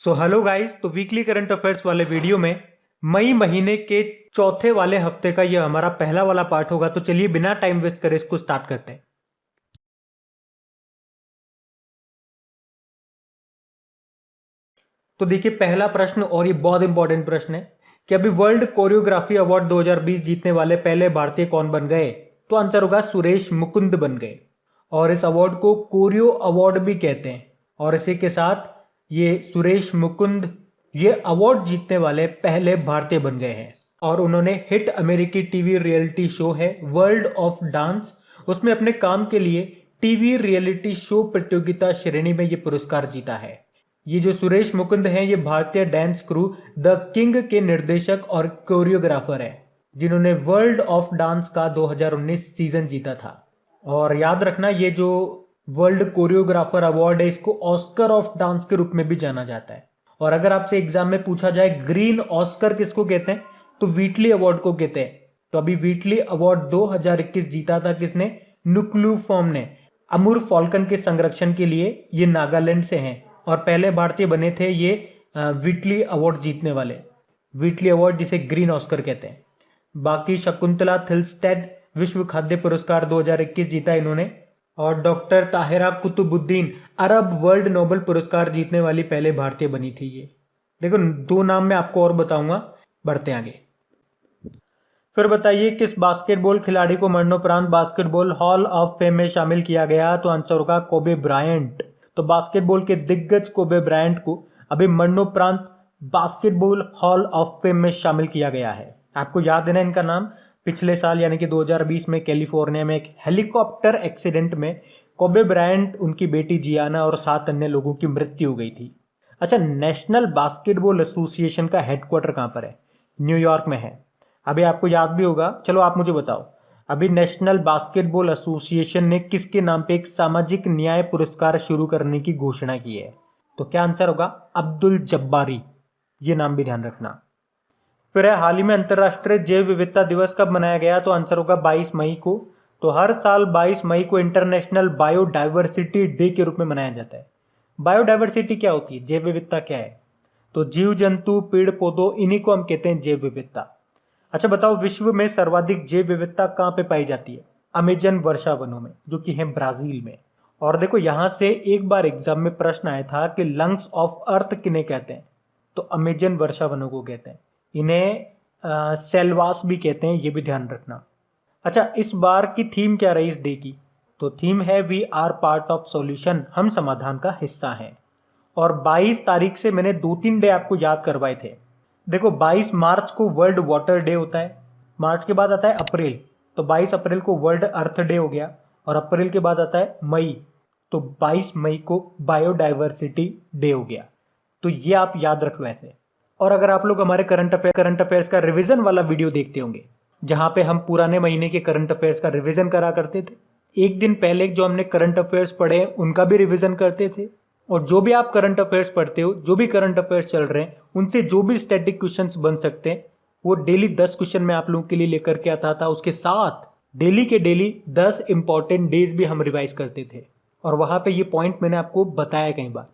So hello guys, तो weekly current affairs वाले video में मई महीने के चौथे वाले हफ्ते का यह हमारा पहला वाला पार्ट होगा। तो चलिए बिना टाइम वेस्ट करे इसको स्टार्ट करते हैं। तो देखिए, पहला प्रश्न और ये बहुत इंपॉर्टेंट प्रश्न है कि अभी वर्ल्ड कोरियोग्राफी अवार्ड 2020 जीतने वाले पहले भारतीय कौन बन गए। तो आंसर होगा सुरेश मुकुंद बन गए। और इस अवार्ड को कोरियो अवार्ड भी कहते हैं। और इसी के साथ ये सुरेश मुकुंद ये अवार्ड जीतने वाले पहले भारतीय बन गए हैं। और उन्होंने हिट अमेरिकी टीवी रियलिटी शो है वर्ल्ड ऑफ डांस, उसमें अपने काम के लिए टीवी रियलिटी शो प्रतियोगिता श्रेणी में ये पुरस्कार जीता है। ये जो सुरेश मुकुंद हैं ये भारतीय डांस क्रू द किंग के निर्देशक और कोरियोग्राफर हैं, जिन्होंने वर्ल्ड ऑफ डांस का 2019 सीजन जीता था। और याद रखना, ये जो वर्ल्ड कोरियोग्राफर अवार्ड है इसको ऑस्कर ऑफ डांस के रूप में भी जाना जाता है। और अगर आपसे एग्जाम में पूछा जाए ग्रीन ऑस्कर किसको कहते हैं, तो व्हीटली अवार्ड को कहते हैं। तो अभी व्हीटली अवार्ड 2021 जीता था किसने? नुक्लू फॉर्म ने। अमूर फॉल्कन के संरक्षण के लिए ये नागालैंड से हैं और पहले भारतीय बने थे ये व्हीटली अवार्ड जीतने वाले। व्हीटली अवार्ड जिसे ग्रीन ऑस्कर कहते हैं। बाकी शकुंतला थिल्स्टेड विश्व खाद्य पुरस्कार 2021 जीता इन्होंने। और doctor Tahira Qutubuddin Arab world Nobel पुरस्कार जीतने वाली पहले भारतीय बनी थी ये। देखो, दो नाम मैं आपको और बताऊंगा। बढ़ते आगे। फिर बताइए, किस बास्केटबॉल खिलाड़ी को मरणोपरांत बास्केटबॉल हॉल ऑफ फेम में शामिल किया गया? तो आंसर होगा कोबे ब्रायंट। तो बास्केटबॉल के दिग्गज कोबे ब्रायंट को अभी मरणोपरांत बास्केटबॉल हॉल ऑफ फेम में शामिल किया गया है। आपको याद है ना इनका नाम? पिछले साल यानी कि 2020 में कैलिफोर्निया में एक हेलीकॉप्टर एक्सीडेंट में कोबे ब्रायंट, उनकी बेटी जियाना और 7 अन्य लोगों की मृत्यु हो गई थी। अच्छा, नेशनल बास्केटबॉल एसोसिएशन का हेडक्वार्टर कहाँ पर है? न्यूयॉर्क में है। अभी आपको याद भी होगा, चलो आप मुझे बताओ, अभी नेशनल बास्केटबॉल एसोसिएशन ने किसके नाम पे एक सामाजिक न्याय पुरस्कार शुरू करने की घोषणा की है? तो क्या आंसर होगा? अब्दुल जब्बारी। ये नाम भी ध्यान रखना। फिर है, हाल ही में अंतर्राष्ट्रीय जैव विविधता दिवस कब मनाया गया? तो आंसर होगा 22 मई को। तो हर साल 22 मई को इंटरनेशनल बायोडाइवर्सिटी डे के रूप में मनाया जाता है। बायोडाइवर्सिटी क्या होती है? जैव विविधता क्या है? तो जीव जंतु, पेड़ पौधों, इन्हीं को हम कहते हैं जैव विविधता। अच्छा बताओ, विश्व में सर्वाधिक जैव विविधता कहाँ पे पाई जाती है? अमेजन वर्षा वनों में, जो कि है ब्राजील में। और देखो, यहां से एक बार एग्जाम में प्रश्न आया था कि लंग्स ऑफ अर्थ किन्हें कहते हैं? तो अमेजन वर्षा वनों को कहते हैं। इन्हें सेलवास भी कहते हैं, ये भी ध्यान रखना। अच्छा, इस बार की थीम क्या रही इस डे की? तो थीम है we are part of solution, हम समाधान का हिस्सा हैं। और 22 तारीख से मैंने 2-3 डे आपको याद करवाए थे। देखो, 22 मार्च को वर्ल्ड वाटर डे होता है। मार्च के बाद आता है अप्रैल, तो 22 अप्रैल को वर्ल्ड अर्थ डे हो गया। और अप्रैल के बाद आता है मई, तो 22 मई को बायोडाइवर्सिटी डे हो गया। तो ये आप याद रख लो ऐसे। और अगर आप लोग हमारे करंट अफेयर्स का रिवीजन वाला वीडियो देखते होंगे, जहां पे हम पुराने महीने के करंट अफेयर्स का रिवीजन करा करते थे, एक दिन पहले जो हमने करंट अफेयर्स पढ़े उनका भी रिवीजन करते थे। और जो भी आप करंट अफेयर्स पढ़ते हो, जो भी करंट अफेयर्स चल रहे हैं, उनसे जो भी स्टैटिक क्वेश्चंस बन सकते हैं, वो डेली 10 क्वेश्चन मैं आप लोगों के लिए लेकर के आता था। उसके साथ डेली के डेली 10 इंपॉर्टेंट डेज भी हम रिवाइज करते थे। और वहां पे ये पॉइंट मैंने आपको बताया कई बार।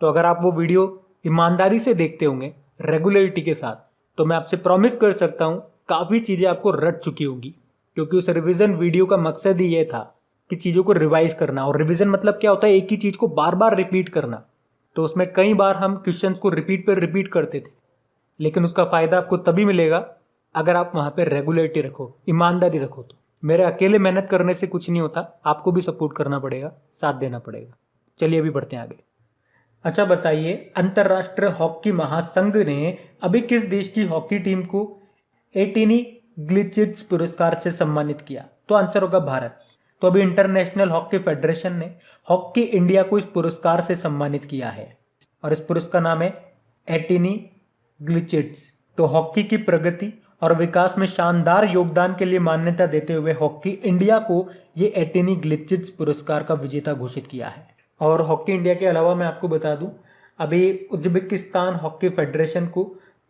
तो अगर आप वो वीडियो ईमानदारी से देखते होंगे, रेगुलरिटी के साथ, तो मैं आपसे प्रॉमिस कर सकता हूं काफी चीजें आपको रट चुकी होंगी। क्योंकि उस रिवीजन वीडियो का मकसद ही ये था कि चीजों को रिवाइज करना। और रिवीजन मतलब क्या होता है? एक ही चीज को बार बार रिपीट करना। तो उसमें कई बार हम क्वेश्चंस को रिपीट पर रिपीट करते थे, लेकिन उसका फायदा आपको तभी मिलेगा अगर आप वहां पे रेगुलरिटी रखो, ईमानदारी रखो। तो मेरे अकेले मेहनत करने से कुछ नहीं होता, आपको भी सपोर्ट करना पड़ेगा, साथ देना पड़ेगा। चलिए अभी बढ़ते हैं आगे। अच्छा बताइए, अंतरराष्ट्रीय हॉकी महासंघ ने अभी किस देश की हॉकी टीम को एटिनी ग्लिचिट्स पुरस्कार से सम्मानित किया? तो आंसर होगा भारत। तो अभी इंटरनेशनल हॉकी फेडरेशन ने हॉकी इंडिया को इस पुरस्कार से सम्मानित किया है। और इस पुरस्कार का नाम है एटिनी ग्लिचिट्स। तो हॉकी की प्रगति और विकास में शानदार योगदान के लिए मान्यता देते हुए हॉकी इंडिया को ये एटिनी ग्लिचिट्स पुरस्कार का विजेता घोषित किया है। और हॉकी इंडिया के अलावा मैं आपको बता दूं, अभी उज्बेकिस्तान हॉकी फेडरेशन को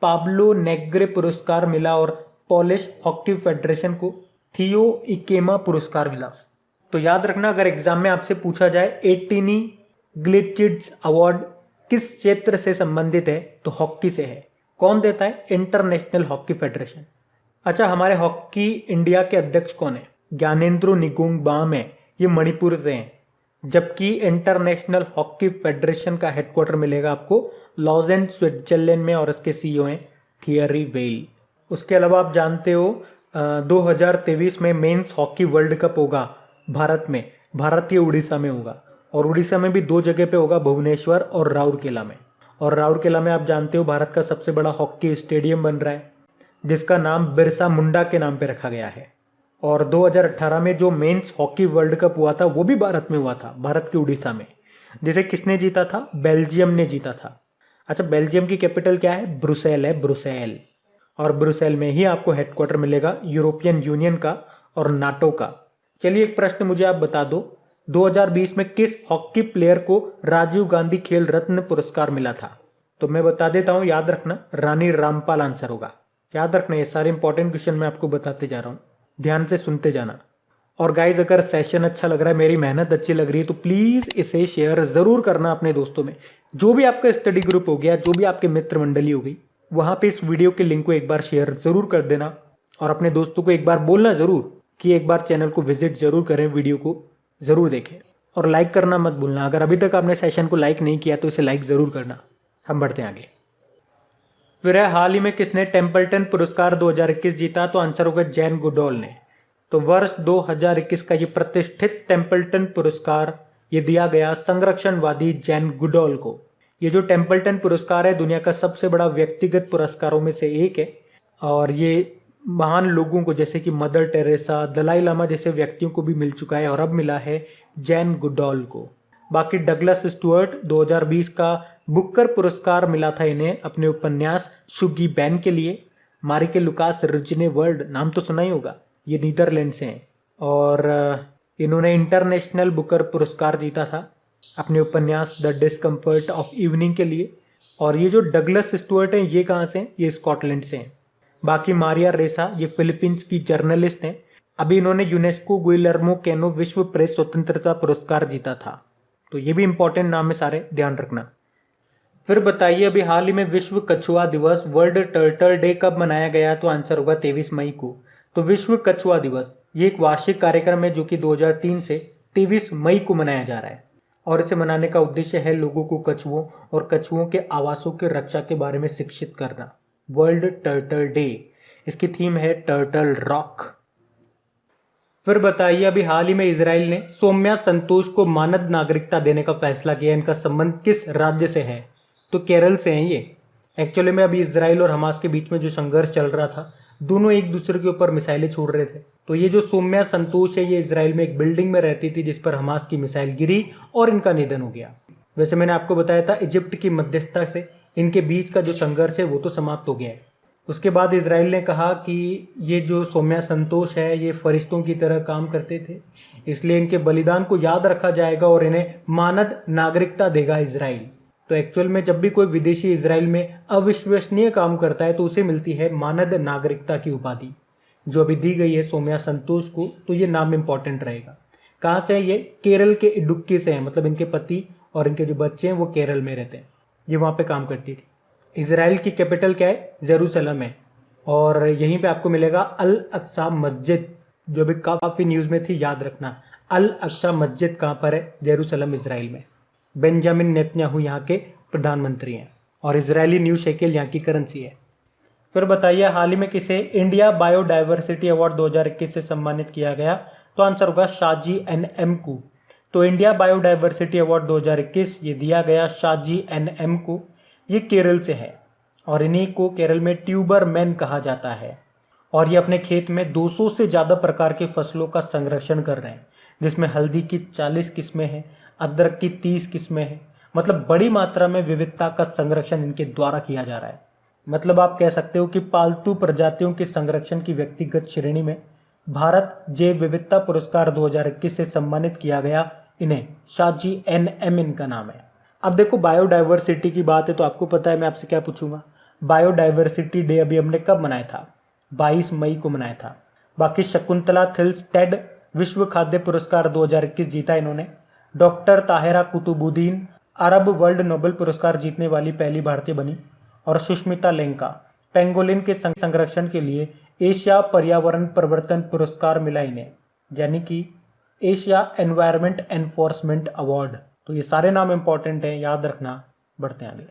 पाब्लो नेग्रे पुरस्कार मिला और पोलिश हॉकी फेडरेशन को थियो इकेमा पुरस्कार मिला। तो याद रखना, अगर एग्जाम में आपसे पूछा जाए एटिनी ग्लिचिट्स अवार्ड किस क्षेत्र से संबंधित है? तो हॉकी से है। कौन देता है? International hockey federation. अच्छा, हमारे हॉकी इंडिया के अध्यक्ष कौन है? ज्ञानेंद्रो निगुंग बाम है, ये मणिपुर से हैं। जबकि इंटरनेशनल हॉकी फेडरेशन का हेडक्वार्टर मिलेगा आपको लॉजेन स्विट्जरलैंड में, और इसके सीईओ हैं थियरी वेल। उसके अलावा आप जानते हो 2023 में मेंस हॉकी वर्ल्ड कप होगा भारत में, भारत के उड़ीसा में होगा, और उड़ीसा में भी 2 जगह पे होगा, भुवनेश्वर और राउरकेला में। और राउरकेला में आप जानते हो भारत का सबसे बड़ा हॉकी स्टेडियम बन रहा है, जिसका नाम बिरसा मुंडा के नाम पे रखा गया है। और 2018 में जो मेंस हॉकी वर्ल्ड कप हुआ था वो भी भारत में हुआ था, भारत के उड़ीसा में, जिसे किसने जीता था? बेल्जियम ने जीता था। अच्छा, बेल्जियम की कैपिटल क्या है? ब्रुसेल है, ब्रुसेल। और ब्रुसेल में ही आपको हेडक्वार्टर मिलेगा यूरोपियन यूनियन का और नाटो का। चलिए, एक प्रश्न मुझे आप बता दो, 2020 में किस हॉकी प्लेयर को राजीव गांधी खेल रत्न पुरस्कार मिला था? तो मैं बता देता हूं, याद रखना, रानी रामपाल आंसर होगा। याद रखना, ये सारे इंपॉर्टेंट क्वेश्चन मैं आपको बताते जा रहा हूं, ध्यान से सुनते जाना। और गाइज, अगर सेशन अच्छा लग रहा है, मेरी मेहनत अच्छी लग रही है, तो प्लीज इसे शेयर जरूर करना अपने दोस्तों में। जो भी आपका स्टडी ग्रुप हो गया, जो भी आपके मित्र मंडली हो गई, वहां पे इस वीडियो के लिंक को एक बार शेयर जरूर कर देना, और अपने दोस्तों को एक बार बोलना जरूर कि एक बार चैनल को विजिट जरूर करें, वीडियो को जरूर देखें, और लाइक करना मत भूलना। अगर अभी तक आपने सेशन को लाइक नहीं किया तो इसे लाइक जरूर करना। हम बढ़ते हैं आगे। फिर है, हाल ही में किसने टेम्पल्टन पुरस्कार 2021 जीता? तो आंसर होगा जैन गुडॉल ने। तो वर्ष 2021 का ये प्रतिष्ठित टेम्पल्टन पुरस्कार ये दिया गया संरक्षणवादी जैन गुडॉल को। ये जो टेम्पल्टन पुरस्कार है दुनिया का सबसे बड़ा व्यक्तिगत पुरस्कारों में से एक है, और ये महान लोगों को जैसे कि मदर टेरेसा, दलाई लामा जैसे व्यक्तियों को भी मिल चुका है, और अब मिला है जैन गुडॉल को। बाकी डगलस स्टुअर्ट 2020 का बुकर पुरस्कार मिला था इन्हें अपने उपन्यास शुगी बैन के लिए। मारिके लुकास रिजने वर्ल्ड, नाम तो सुना ही होगा, ये नीदरलैंड से हैं, और इन्होंने इंटरनेशनल बुकर पुरस्कार जीता था अपने उपन्यास द डिस्कम्फर्ट ऑफ इवनिंग के लिए। और ये जो डगलस स्टुअर्ट हैं, ये कहाँ से हैं? ये स्कॉटलैंड से हैं। बाकी मारिया रेसा, ये फिलीपींस की जर्नलिस्ट हैं। अभी इन्होंने यूनेस्को गुइलर्मो कैनो विश्व प्रेस स्वतंत्रता पुरस्कार जीता था। तो ये भी इंपॉर्टेंट नाम है सारे, ध्यान रखना। फिर बताइए, अभी हाल ही में विश्व कछुआ दिवस, वर्ल्ड टर्टल डे कब मनाया गया? तो आंसर होगा 23 मई को। तो विश्व कछुआ दिवस ये एक वार्षिक कार्यक्रम है जो कि 2003 से 23 मई को मनाया जा रहा है, और इसे मनाने का उद्देश्य है लोगों को कछुओं और कछुओं के आवासों की रक्षा के बारे में शिक्षित करना। वर्ल्ड टर्टल डे, इसकी थीम है टर्टल रॉक। फिर बताइए, अभी हाल ही में इजराइल ने सौम्या संतोष को मानद नागरिकता देने का फैसला किया। इनका संबंध किस राज्य से है? तो केरल से हैं ये। एक्चुअली में अभी इजराइल और हमास के बीच में जो संघर्ष चल रहा था, दोनों एक दूसरे के ऊपर मिसाइलें छोड़ रहे थे। तो ये जो सौम्या संतोष है, ये इजराइल में एक बिल्डिंग में रहती थी जिस पर हमास की मिसाइल गिरी और इनका निधन हो गया। वैसे मैंने आपको बताया था इजिप्ट की मध्यस्थता से इनके बीच का जो संघर्ष है वो तो समाप्त हो गया है। उसके बाद इजराइल ने कहा कि ये जो सौम्या संतोष है ये फरिश्तों की तरह काम करते थे, इसलिए इनके बलिदान को याद रखा जाएगा और इन्हें मानद नागरिकता देगा इजराइल। तो एक्चुअल में जब भी कोई विदेशी इजराइल में अविश्वसनीय काम करता है तो उसे मिलती है मानद नागरिकता की उपाधि, जो अभी दी गई है सौम्या संतोष को। तो ये नाम इंपॉर्टेंट रहेगा। कहाँ से है ये? केरल के इडुक्की से है, मतलब इनके पति और इनके जो बच्चे हैं वो केरल में रहते हैं, ये वहाँ पे काम करती थी। इजराइल की कैपिटल क्या है? जेरूसलम है, और यहीं पे आपको मिलेगा अल अक्सा मस्जिद, जो भी काफी न्यूज में थी, याद रखना। अल अक्सा मस्जिद कहाँ पर है? जेरूसलम, इजराइल में। बेंजामिन नेतन्याहू यहाँ के प्रधानमंत्री हैं, और इजरायली न्यू शेकेल यहाँ की करेंसी है। फिर बताइए, हाल ही में किसे इंडिया बायोडाइवर्सिटी अवार्ड 2021 से सम्मानित किया गया? तो आंसर होगा शाजी NM को। तो इंडिया बायोडाइवर्सिटी अवार्ड 2021 ये दिया गया शाजी NM को। ये केरल से है, और इन्हीं को केरल में ट्यूबर मैन कहा जाता है, और ये अपने खेत में 200 से ज़्यादा प्रकार के फसलों का संरक्षण कर रहे हैं, जिसमें हल्दी की 40 किस्में हैं, अदरक की 30 किस्में हैं। मतलब बड़ी मात्रा में विविधता का संरक्षण इनके द्वारा किया जा रहा है। मतलब आप कह सकते हो कि पालतू प्रजातियों के संरक्षण की व्यक्तिगत श्रेणी में भारत जैव विविधता पुरस्कार 2021 से सम्मानित किया गया इन्हें। शाजी NM इनका नाम है। अब देखो, बायोडाइवर्सिटी की बात है तो आपको पता है मैं आपसे क्या पूछूंगा। बायोडाइवर्सिटी डे अभी हमने कब मनाया था? 22 मई को मनाया था। बाकी शकुंतला थिल्स्टेड विश्व खाद्य पुरस्कार 2021 जीता इन्होंने। Doctor Tahira Qutubuddin Arab world Nobel पुरस्कार जीतने वाली पहली भारतीय बनी। और सुष्मिता लेंका, पेंगोलिन के संरक्षण के लिए एशिया पर्यावरण परिवर्तन पुरस्कार मिला इन्हें, यानी कि एशिया एनवायरमेंट एनफोर्समेंट अवार्ड। तो ये सारे नाम इंपॉर्टेंट हैं, याद रखना। बढ़ते हैं आगे।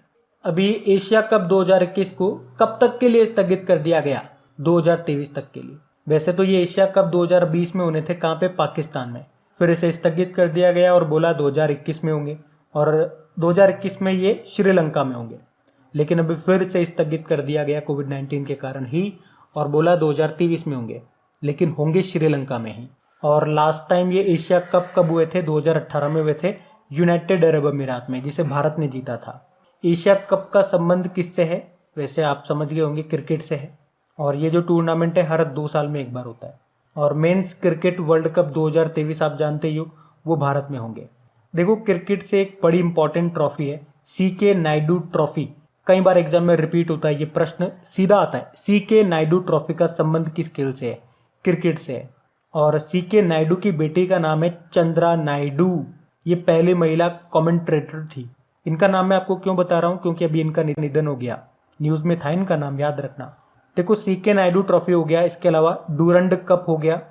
अभी एशिया कप 2021 को कब तक के लिए स्थगित कर दिया गया? 2023 तक के लिए। वैसे तो ये एशिया कप 2020 में होने थे, कहाँ पे? पाकिस्तान में। फिर इसे स्थगित कर दिया गया और बोला 2021 में होंगे, और 2021 में ये श्रीलंका में होंगे। लेकिन अभी फिर से स्थगित कर दिया गया कोविड-19 के कारण ही, और बोला 2023 में होंगे, लेकिन होंगे श्रीलंका में ही। और लास्ट टाइम ये एशिया कप कब हुए थे? 2018 में हुए थे यूनाइटेड अरब अमीरात में, जिसे भारत ने जीता था। एशिया कप का संबंध किससे है? वैसे आप समझ गए होंगे, क्रिकेट से है। और ये जो टूर्नामेंट है हर 2 साल में एक बार होता है। और मेंस क्रिकेट वर्ल्ड कप 2023 आप जानते ही हो, वो भारत में होंगे। देखो, क्रिकेट से एक बड़ी इंपॉर्टेंट ट्रॉफी है CK नायडू ट्रॉफी। कई बार एग्जाम में रिपीट होता है, ये प्रश्न सीधा आता है। CK नायडू ट्रॉफी का संबंध किस खेल से है? क्रिकेट से है। और CK नायडू की बेटी का नाम है चंद्रा नायडू। ये पहली महिला कमेंट्रेटर थी। इनका नाम मैं आपको क्यों बता रहा हूँ? क्योंकि अभी इनका निधन हो गया। न्यूज में था इनका नाम, याद रखना। देखो, CK नायडू ट्रॉफी हो गया, इसके अलावा डूरंड कप हो गया,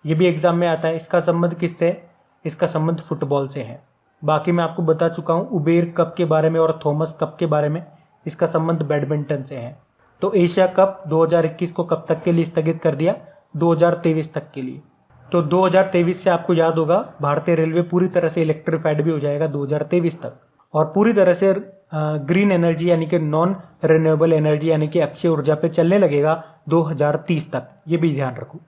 ये भी एग्जाम में आता है। इसका संबंध किससे है? इसका संबंध फुटबॉल से है। बाकी मैं आपको बता चुका हूँ उबेर कप के बारे में और थॉमस कप के बारे में। इसका संबंध बैडमिंटन से है। तो एशिया कप 2021 को कब तक के लिए स्थगित कर दिया? 2023 तक के लिए। तो 2023 से आपको याद होगा, भारतीय रेलवे पूरी तरह से इलेक्ट्रिफाइड भी हो जाएगा 2023 तक, और पूरी तरह से ग्रीन एनर्जी यानी कि नॉन रिन्यूएबल एनर्जी यानी कि अक्षय ऊर्जा पे चलने लगेगा 2030 तक। ये भी ध्यान रखो।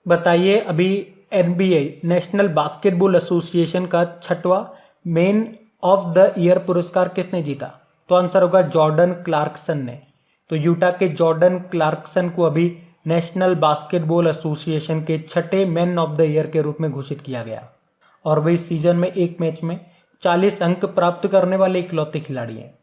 बताइए, अभी NBA नेशनल बास्केटबॉल एसोसिएशन का 6वां मैन ऑफ द ईयर पुरस्कार किसने जीता? तो आंसर होगा जॉर्डन क्लार्कसन ने। तो यूटा के जॉर्डन क्लार्कसन को अभी नेशनल बास्केटबॉल एसोसिएशन के 6ठे मैन ऑफ द ईयर के रूप में घोषित किया गया। और वही सीजन में एक मैच में 40 अंक प्राप्त करने वाले इकलौते खिलाड़ी हैं।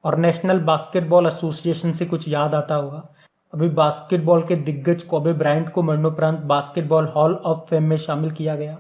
और नेशनल बास्केटबॉल एसोसिएशन से कुछ याद आता होगा, अभी बास्केटबॉल के दिग्गज कोबे ब्रायंट को मरणोपरांत बास्केटबॉल हॉल ऑफ फेम में शामिल किया गया।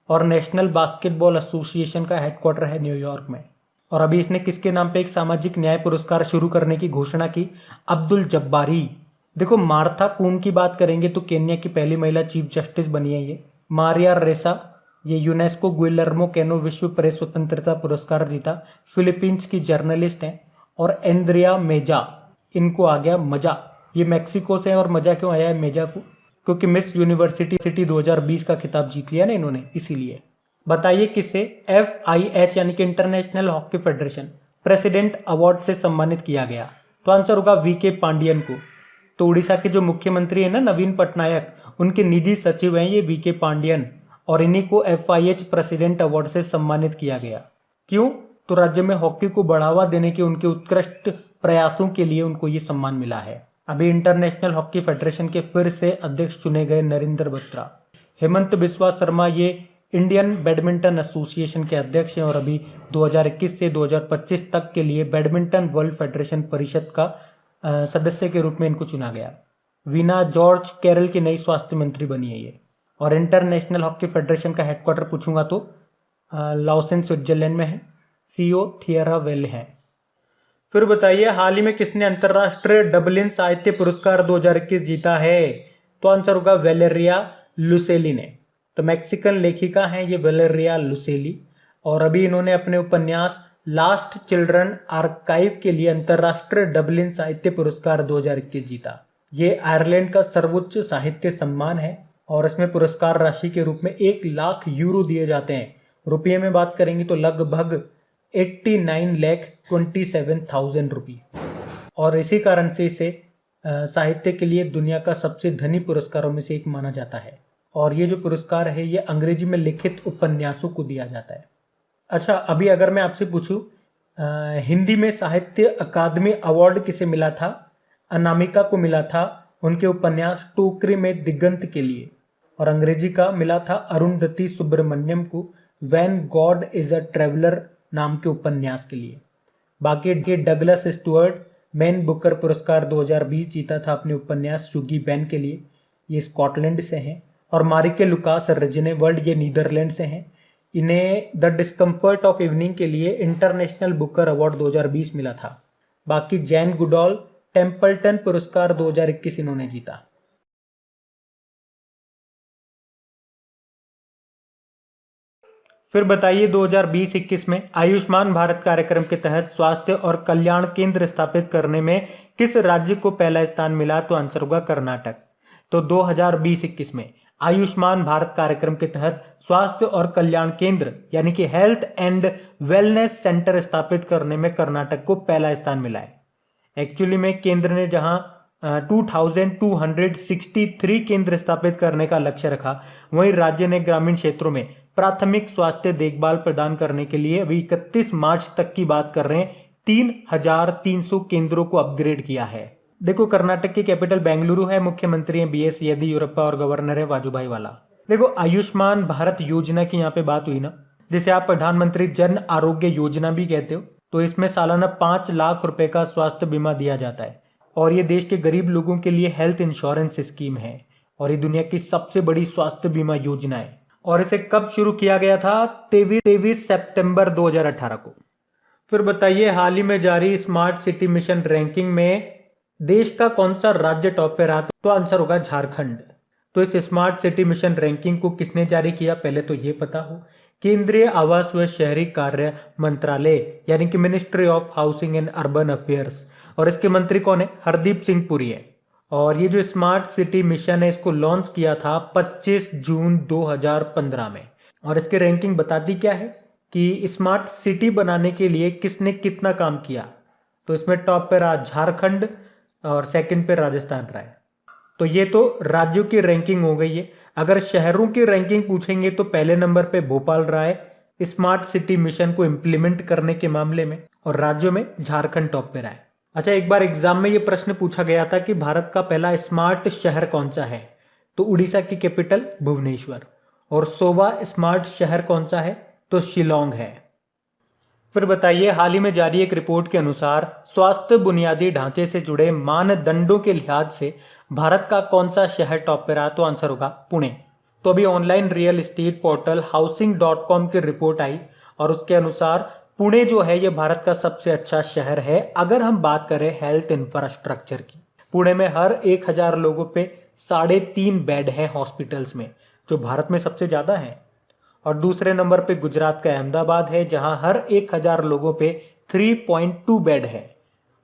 और नेशनल बास्केटबॉल एसोसिएशन का हेडक्वार्टर है न्यूयॉर्क में। और अभी इसने किसके नाम पे एक सामाजिक न्याय पुरस्कार शुरू करने की घोषणा की? अब्दुल जब्बारी। देखो, मार्था कून की बात करेंगे तो केन्या की पहली महिला चीफ जस्टिस बनी है ये। मारिया रेसा, ये यूनेस्को गुइलर्मो कैनो विश्व प्रेस स्वतंत्रता पुरस्कार जीता, फिलीपींस की जर्नलिस्ट हैं। और एंद्रिया मेजा, इनको आ गया मजा। ये मैक्सिको से है। और मजा क्यों आया है मेजा को? क्योंकि मिस यूनिवर्सिटी 2020 का खिताब जीत लिया ना इन्होंने, इसीलिए। बताइए किसे FIH यानी कि international hockey federation president award से सम्मानित किया गया? तो आंसर होगा VK पांडियन को। तो उड़ीसा के जो मुख्यमंत्री है ना, नवीन पटनायक, उनके निधि सचिव हैं ये VK पांडियन, और इन्हीं को FIH प्रेसिडेंट अवार्ड से सम्मानित किया गया। क्यों? तो राज्य में हॉकी को बढ़ावा देने के उनके उत्कृष्ट प्रयासों के लिए उनको ये सम्मान मिला है। अभी इंटरनेशनल हॉकी फेडरेशन के फिर से अध्यक्ष चुने गए नरेंद्र बत्रा। हेमंत बिस्वा शर्मा ये इंडियन बैडमिंटन एसोसिएशन के अध्यक्ष हैं, और अभी 2021 से 2025 तक के लिए बैडमिंटन वर्ल्ड फेडरेशन परिषद का सदस्य के रूप में इनको चुना गया। वीना जॉर्ज केरल की नई स्वास्थ्य मंत्री बनी है ये। और इंटरनेशनल हॉकी फेडरेशन का हेडक्वार्टर पूछूंगा तो लाओसेन स्विट्जरलैंड में है। CEO थियरा वेल है। फिर बताइए, हाल ही में किसने अंतर्राष्ट्रीय डबलिन साहित्य पुरस्कार 2021 जीता है? तो आंसर होगा वेलेरिया लुसेली ने। तो मैक्सिकन लेखिका हैं ये वेलेरिया लुसेली, और अभी इन्होंने अपने उपन्यास लास्ट चिल्ड्रन आर्काइव के लिए अंतर्राष्ट्रीय डबलिन साहित्य पुरस्कार 2021 जीता। ये आयरलैंड का सर्वोच्च साहित्य सम्मान है, और इसमें पुरस्कार राशि के रूप में 1,00,000 यूरो दिए जाते हैं। रुपये में बात करेंगे तो लगभग 89,27,000 रुपये। और इसी कारण से इसे साहित्य के लिए दुनिया का सबसे धनी पुरस्कारों में से एक माना जाता है। और ये जो पुरस्कार है ये अंग्रेजी में लिखित उपन्यासों को दिया जाता है। अच्छा, अभी अगर मैं आपसे पूछूं, हिंदी में साहित्य अकादमी अवार्ड किसे मिला था? अनामिका को मिला था उनके उपन्यास टोकरी में दिगंत के लिए। और अंग्रेजी का मिला था अरुंधति सुब्रमण्यम को when God is a traveller नाम के उपन्यास के लिए। बाकी डगलस स्टुअर्ट मैन बुकर पुरस्कार 2020 जीता था अपने उपन्यास शुगी बैन के लिए, ये स्कॉटलैंड से हैं। और मारिके लुकास रजने वर्ल्ड, ये नीदरलैंड से हैं। इन्हें द डिस्कम्फर्ट ऑफ इवनिंग के लिए इंटरनेशनल बुकर अवार्ड 2020 मिला था। बाकी जैन गुडॉल टेम्पल्टन पुरस्कार 2021 इन्होंने जीता। फिर बताइए 2020-21 में आयुष्मान भारत कार्यक्रम के तहत स्वास्थ्य और कल्याण केंद्र स्थापित करने में किस राज्य को पहला स्थान मिला? तो आंसर होगा कर्नाटक। तो 2020-21 में आयुष्मान भारत कार्यक्रम के तहत स्वास्थ्य और कल्याण केंद्र यानी कि हेल्थ एंड वेलनेस सेंटर स्थापित करने में कर्नाटक को पहला स्थान मिला है। एक्चुअली में केंद्र ने जहां 2263 केंद्र स्थापित करने का लक्ष्य रखा, वहीं राज्य ने ग्रामीण क्षेत्रों में प्राथमिक स्वास्थ्य देखभाल प्रदान करने के लिए अभी 31 मार्च तक की बात कर रहे हैं 3300 केंद्रों को अपग्रेड किया है। देखो कर्नाटक की कैपिटल बेंगलुरु है, मुख्यमंत्री हैं बीएस येदियुरप्पा और गवर्नर है वाजुभाई वाला। देखो आयुष्मान भारत योजना की यहाँ पे बात हुई ना, जिसे आप प्रधानमंत्री जन आरोग्य योजना भी कहते हो, तो इसमें सालाना 5 लाख रुपए का स्वास्थ्य बीमा दिया जाता है और ये देश के गरीब लोगों के लिए हेल्थ इंश्योरेंस स्कीम है और ये दुनिया की सबसे बड़ी स्वास्थ्य बीमा योजना है। और इसे कब शुरू किया गया था? 23 सितंबर 2018 को। फिर बताइए हाल ही में जारी स्मार्ट सिटी मिशन रैंकिंग में देश का कौन सा राज्य टॉप पे रहा? तो आंसर होगा झारखंड। तो इस स्मार्ट सिटी मिशन रैंकिंग को किसने जारी किया? पहले तो ये पता हो, केंद्रीय आवास व शहरी कार्य मंत्रालय यानी कि ministry of housing and urban affairs, और इसके मंत्री कौन है? हरदीप सिंह पुरी है। और ये जो स्मार्ट सिटी मिशन है इसको लॉन्च किया था 25 जून 2015 में। और इसकी रैंकिंग बताती क्या है कि स्मार्ट सिटी बनाने के लिए किसने कितना काम किया। तो इसमें टॉप पे रहा झारखंड और सेकंड पे राजस्थान रहा है। तो ये तो राज्यों की रैंकिंग हो गई है। अगर शहरों की रैंकिंग पूछेंगे तो पहले नंबर पे भोपाल रहा है स्मार्ट सिटी मिशन को इंप्लीमेंट करने के मामले में, और राज्यों में झारखंड टॉप पे रहा है। अच्छा, एक बार एग्जाम में ये प्रश्न पूछा गया था कि भारत का पहला स्मार्ट शहर कौन सा है? तो उड़ीसा की कैपिटल भुवनेश्वर। और 100वां स्मार्ट शहर कौन सा है? तो शिलोंग है। फिर बताइए हाल ही में जारी एक रिपोर्ट के अनुसार स्वास्थ्य बुनियादी ढांचे से जुड़े मानदंडों के लिहाज से भारत का कौन सा शहर टॉप पे रहा? तो आंसर होगा पुणे। तो अभी online real estate portal housing.com की रिपोर्ट आई और उसके अनुसार पुणे जो है ये भारत का सबसे अच्छा शहर है अगर हम बात करें हेल्थ इंफ्रास्ट्रक्चर की। पुणे में हर 1000 लोगों पे 3.5 बेड है हॉस्पिटल्स में, जो भारत में सबसे ज्यादा है। और दूसरे नंबर पे गुजरात का अहमदाबाद है जहां हर 1000 लोगों पे 3.2 बेड है।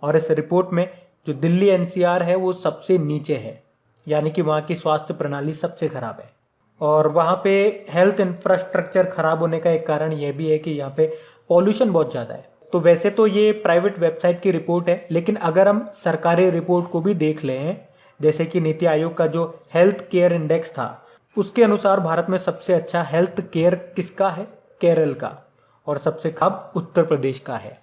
और इस रिपोर्ट में जो दिल्ली एनसीआर है वो सबसे नीचे है, यानी कि वहां की स्वास्थ्य प्रणाली सबसे खराब है। और वहां पे हेल्थ इंफ्रास्ट्रक्चर खराब होने का एक कारण यह भी है कि यहाँ पे पॉल्यूशन बहुत ज्यादा है। तो वैसे तो ये प्राइवेट वेबसाइट की रिपोर्ट है, लेकिन अगर हम सरकारी रिपोर्ट को भी देख लें, जैसे कि नीति आयोग का जो हेल्थ केयर इंडेक्स था, उसके अनुसार भारत में सबसे अच्छा हेल्थ केयर किसका है? केरल का। और सबसे खराब उत्तर प्रदेश का है।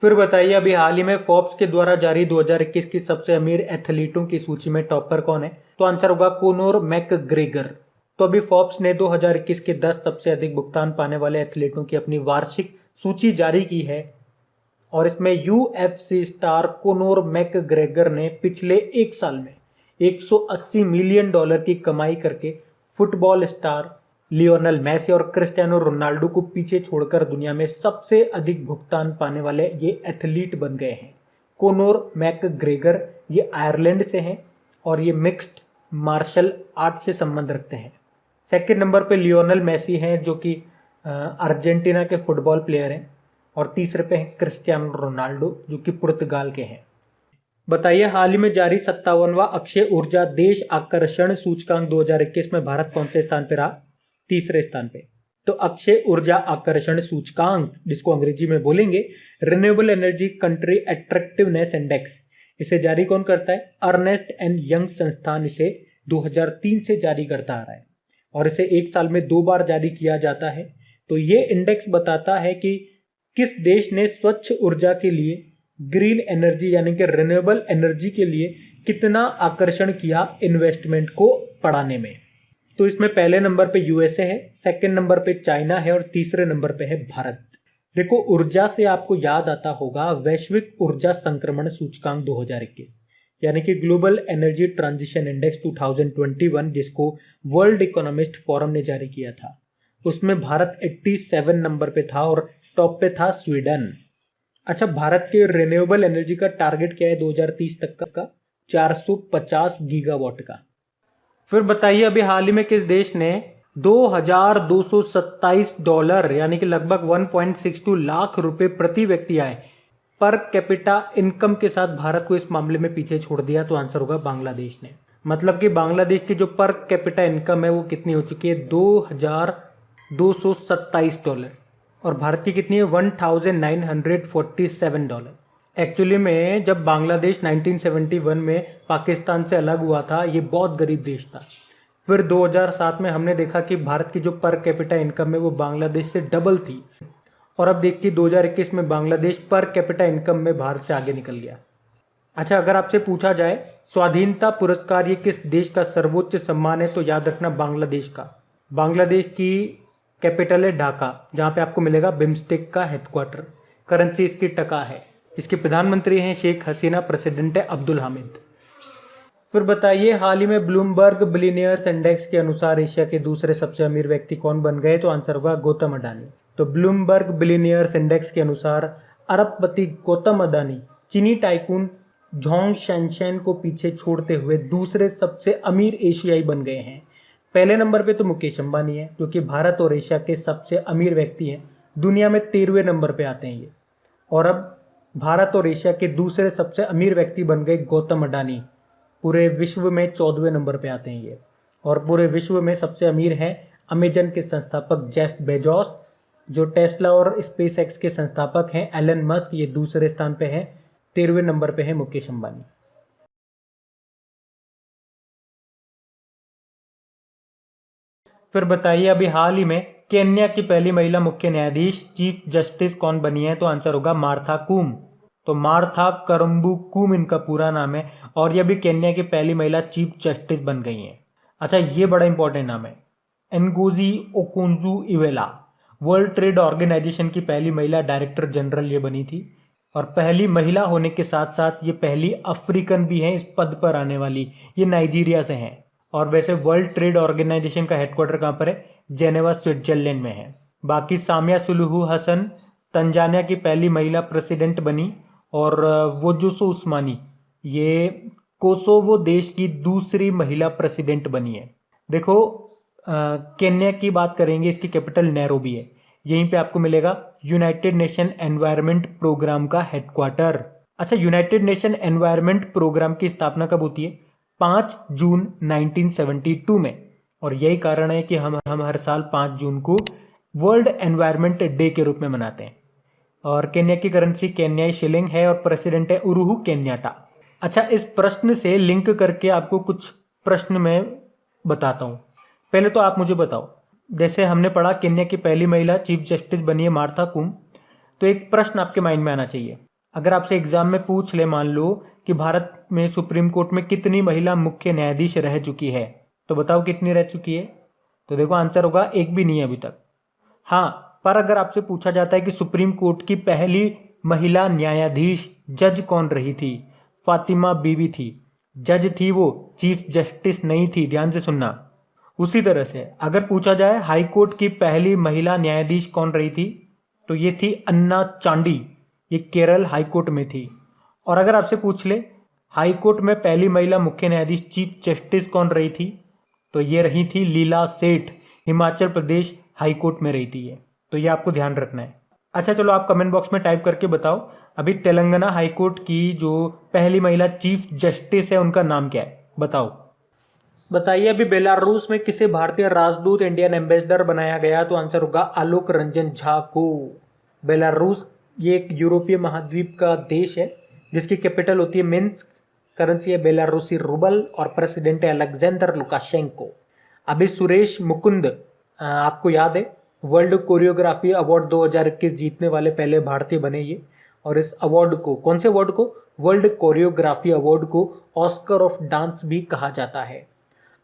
फिर बताइए अभी हाल ही में फोर्ब्स के द्वारा जारी 2021 की सबसे अमीर एथलीटों की सूची में टॉपर कौन है? तो आंसर होगा कोनोर मैकग्रेगर। तो अभी फोर्ब्स ने 2021 के 10 सबसे अधिक भुगतान पाने वाले एथलीटों की अपनी वार्षिक सूची जारी की है और इसमें यूएफसी स्टार कोनोर मैकग्रेगर ने पिछले एक साल में $180 मिलियन की कमाई करके फुटबॉल स्टार लियोनेल मेसी और क्रिस्टियानो रोनाल्डो को पीछे छोड़कर दुनिया में सबसे अधिक भुगतान पाने वाले ये एथलीट बन गए हैं। कोनोर मैकग्रेगर ये आयरलैंड से हैं और ये मिक्स्ड मार्शल आर्ट से संबंध रखते हैं। सेकंड नंबर पे लियोनेल मेसी हैं जो कि अर्जेंटीना के फुटबॉल प्लेयर हैं, और तीसरे पे हैं क्रिस्टियानो रोनाल्डो जो कि पुर्तगाल के हैं। बताइए हाल ही में जारी 57वां अक्षय ऊर्जा देश आकर्षण सूचकांक 2021 में भारत कौन से स्थान पे रहा? तीसरे स्थान पे। तो अक्षय ऊर्जा आकर्षण सूचकांक, जिसको अंग्रेजी में बोलेंगे renewable energy country attractiveness index, इसे जारी कौन करता है? अर्नेस्ट एंड यंग संस्थान इसे 2003 से जारी करता आ रहा है और इसे एक साल में 2 बार जारी किया जाता है। तो ये इंडेक्स बताता है कि किस देश ने स्वच्छ ऊर्जा के लिए, ग्रीन एनर्जी यानी कि रिन्यूएबल एनर्जी के लिए कितना आकर्षण किया इन्वेस्टमेंट को बढ़ाने में। तो इसमें पहले नंबर पे यूएसए है, सेकंड नंबर पे चाइना है और तीसरे नंबर पे है भारत। देखो ऊर्जा से आपको याद आता होगा वैश्विक ऊर्जा संक्रमण सूचकांक 2021 यानी कि ग्लोबल एनर्जी ट्रांजिशन इंडेक्स 2021, जिसको वर्ल्ड इकोनॉमिस्ट फोरम ने जारी किया था। उसमें भारत 87 नंबर पे था और टॉप पे था स्वीडन। अच्छा, भारत के रिन्यूएबल एनर्जी का टारगेट क्या है 2030 तक का? 450 गीगावाट का। फिर बताइए, अभी हाल ही में किस देश ने $2,227 यानी कि लगभग 1.62 लाख रुपए प्रति व्यक्ति आए पर कैपिटा इनकम के साथ भारत को इस मामले में पीछे छोड़ दिया? तो आंसर होगा बांग्लादेश ने। मतलब कि बांग्लादेश की जो पर कैपिटा इनकम है वो कितनी हो चुकी है? $2,227 और भारत की कितनी है? $1,947। एक्चुअली में जब बांग्लादेश 1971 में पाकिस्तान से अलग हुआ था, ये बहुत गरीब देश था। फिर 2007 में हमने देखा कि भारत की जो पर कैपिटा इनकम है वो बांग्लादेश से डबल थी और अब देखिए 2021 में बांग्लादेश पर कैपिटा इनकम में भारत से आगे निकल गया। अच्छा, अगर आपसे पूछा जाए स्वाधीनता पुरस्कार ये किस देश का सर्वोच्च सम्मान है, तो याद रखना बांग्लादेश का। बांग्लादेश की कैपिटल है ढाका, जहां पे आपको मिलेगा बिम्स्टेक का हेडक्वार्टर। करेंसी इसकी टका है। इसके प्रधानमंत्री हैं शेख हसीना, प्रेसिडेंट है अब्दुल हामिद। फिर बताइए, हाल ही में ब्लूमबर्ग बिलियनियर्स इंडेक्स के अनुसार एशिया के दूसरे सबसे अमीर व्यक्ति कौन बन गए? तो आंसर होगा गौतम अडानी। तो ब्लूमबर्ग बिलियनियर्स इंडेक्स के अनुसार अरबपति गौतम अडानी चीनी टाइकून जोंग शैनशैन को पीछे छोड़ते हुए दूसरे सबसे अमीर एशियाई बन गए हैं। पहले नंबर पे तो मुकेश अंबानी है, जो कि भारत और एशिया के सबसे अमीर व्यक्ति हैं। दुनिया में 13वें नंबर पे आते हैं ये। और अब भारत और एशिया के दूसरे सबसे अमीर व्यक्ति बन गए गौतम अडानी। पूरे विश्व में 14वें नंबर पे आते हैं ये। और पूरे विश्व में सबसे अमीर हैं अमेजन के संस्थापक जेफ बेजोस, जो टेस्ला और स्पेस एक्स के संस्थापक हैं एलन मस्क, ये दूसरे स्थान पे हैं। 13वें नंबर पे है मुकेश अंबानी। फिर बताइए, अभी हाल ही में केन्या की पहली महिला मुख्य न्यायाधीश चीफ जस्टिस कौन बनी है? तो आंसर होगा मार्था कूम। तो मार्था करम्बू कूम इनका पूरा नाम है और ये भी केन्या की पहली महिला चीफ जस्टिस बन गई हैं। अच्छा, ये बड़ा इंपॉर्टेंट नाम है। एनगोजी ओकोंजू इवेला वर्ल्ड ट्रेड ऑर्गेनाइजेशन की पहली महिला डायरेक्टर जनरल ये बनी थी और पहली महिला होने के साथ साथ ये पहली अफ्रीकन भी हैं इस पद पर आने वाली। ये नाइजीरिया से हैं। और वैसे वर्ल्ड ट्रेड ऑर्गेनाइजेशन का हेडक्वार्टर कहाँ पर है? जेनेवा, स्विट्जरलैंड में है। बाकी सामिया सुलूहू हसन तंजानिया की पहली महिला प्रेसिडेंट बनी और वोजूसो उस्मानी ये कोसोवो देश की दूसरी महिला प्रेसिडेंट बनी है। देखो, केन्या की बात करेंगे, इसकी कैपिटल नैरोबी है। यहीं पे आपको मिलेगा यूनाइटेड नेशन एनवायरनमेंट प्रोग्राम का हेडक्वार्टर। अच्छा, यूनाइटेड नेशन एनवायरनमेंट प्रोग्राम की स्थापना कब होती है? 5 जून 1972 में। और यही कारण है कि हम हर साल 5 जून को वर्ल्ड एनवायरनमेंट डे के रूप में मनाते हैं। और केन्या की करेंसी केन्याई शिलिंग है और प्रेसिडेंट है उरुहु केन्याटा। अच्छा, इस प्रश्न से लिंक करके आपको कुछ प्रश्न मैं बताता हूं। पहले तो आप मुझे बताओ, जैसे हमने पढ़ा केन्या की पहली महिला चीफ जस्टिस बनी है मार्था कुम, तो एक प्रश्न आपके माइंड में आना चाहिए। अगर आपसे एग्जाम में पूछ ले, मान लो कि भारत में सुप्रीम कोर्ट में कितनी महिला मुख्य न्यायाधीश रह चुकी है, तो बताओ कितनी रह चुकी है? तो देखो, आंसर होगा एक भी नहीं है अभी तक। हाँ, पर अगर आपसे पूछा जाता है कि सुप्रीम कोर्ट की पहली महिला न्यायाधीश जज कौन रही थी? फातिमा बीबी थी। जज थी वो, चीफ जस्टिस नहीं थी, ध्यान से सुनना। उसी तरह से अगर पूछा जाए हाई कोर्ट की पहली महिला न्यायाधीश कौन रही थी, तो ये थी अन्ना चांडी। ये केरल हाई कोर्ट में थी। और अगर आपसे पूछ ले हाई कोर्ट में पहली महिला मुख्य न्यायाधीश चीफ जस्टिस कौन रही थी, तो ये रही थी लीला सेठ, हिमाचल प्रदेश हाई कोर्ट में रही थी ये। तो ये आपको ध्यान रखना है। अच्छा, चलो आप कमेंट बॉक्स में टाइप करके बताओ, अभी तेलंगाना हाई कोर्ट की जो पहली महिला चीफ जस्टिस है उनका नाम क्या है? बताओ। बताइए, अभी बेलारूस में किसे भारतीय राजदूत इंडियन एम्बेसडर बनाया गया? तो आंसर होगा आलोक रंजन झा को। बेलारूस ये एक यूरोपीय महाद्वीप का देश है जिसकी कैपिटल होती है मिन्स्क। करेंसी है बेलारूसी रूबल और प्रेसिडेंट है अलेक्जेंडर लुकाशेंको। अभी सुरेश मुकुंद, आपको याद है, वर्ल्ड कोरियोग्राफी अवार्ड 2021 जीतने वाले पहले भारतीय बने ये। और इस अवार्ड को, कौन से अवार्ड को? वर्ल्ड कोरियोग्राफी अवार्ड को ऑस्कर ऑफ डांस भी कहा जाता है।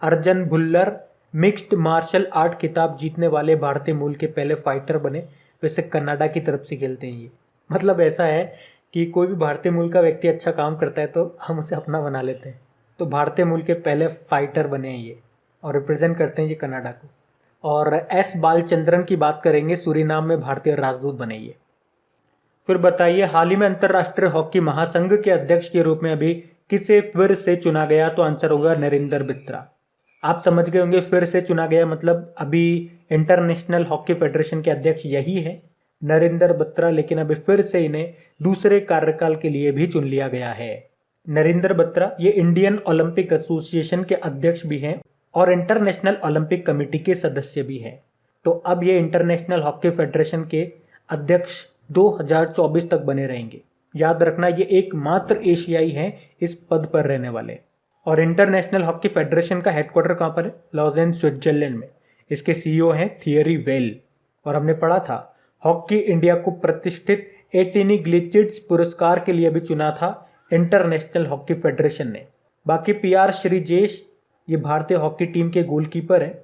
अर्जन भुल्लर मिक्स्ड मार्शल आर्ट खिताब जीतने वाले भारतीय मूल के पहले फाइटर बने। वैसे कनाडा की तरफ से खेलते हैं ये। मतलब ऐसा है कि कोई भी भारतीय मूल का व्यक्ति अच्छा काम करता है तो हम उसे अपना बना लेते हैं। तो भारतीय मूल के पहले फाइटर बने हैं ये और रिप्रेजेंट करते हैं ये कनाडा को। और एस बालचंद्रन की बात करेंगे, सूरीनाम में भारतीय राजदूत बने ये। फिर बताइए, हाल ही में अंतरराष्ट्रीय हॉकी महासंघ के अध्यक्ष के रूप में अभी किसे फिर से चुना गया? तो आंसर होगा नरेंद्र बत्रा। आप समझ गए होंगे, फिर से चुना गया मतलब अभी इंटरनेशनल हॉकी फेडरेशन के अध्यक्ष यही है नरेंद्र बत्रा, लेकिन अभी फिर से इन्हें दूसरे कार्यकाल के लिए भी चुन लिया गया है। नरेंद्र बत्रा ये इंडियन ओलंपिक एसोसिएशन के अध्यक्ष भी हैं और इंटरनेशनल ओलंपिक कमेटी के सदस्य भी हैं। तो अब ये इंटरनेशनल हॉकी फेडरेशन के अध्यक्ष 2024 तक बने रहेंगे। याद रखना, ये एकमात्र एशियाई हैं इस पद पर रहने वाले। और इंटरनेशनल हॉकी फेडरेशन का हेडक्वार्टर कहाँ पर है? लॉजेन, स्विट्जरलैंड में। इसके सीईओ हैं थियरी वेल। और हमने पढ़ा था हॉकी इंडिया को प्रतिष्ठित एटिनी ग्लिचिट्स पुरस्कार के लिए भी चुना था इंटरनेशनल हॉकी फेडरेशन ने। बाकी पीआर श्रीजेश ये भारतीय हॉकी टीम के गोलकीपर हैं।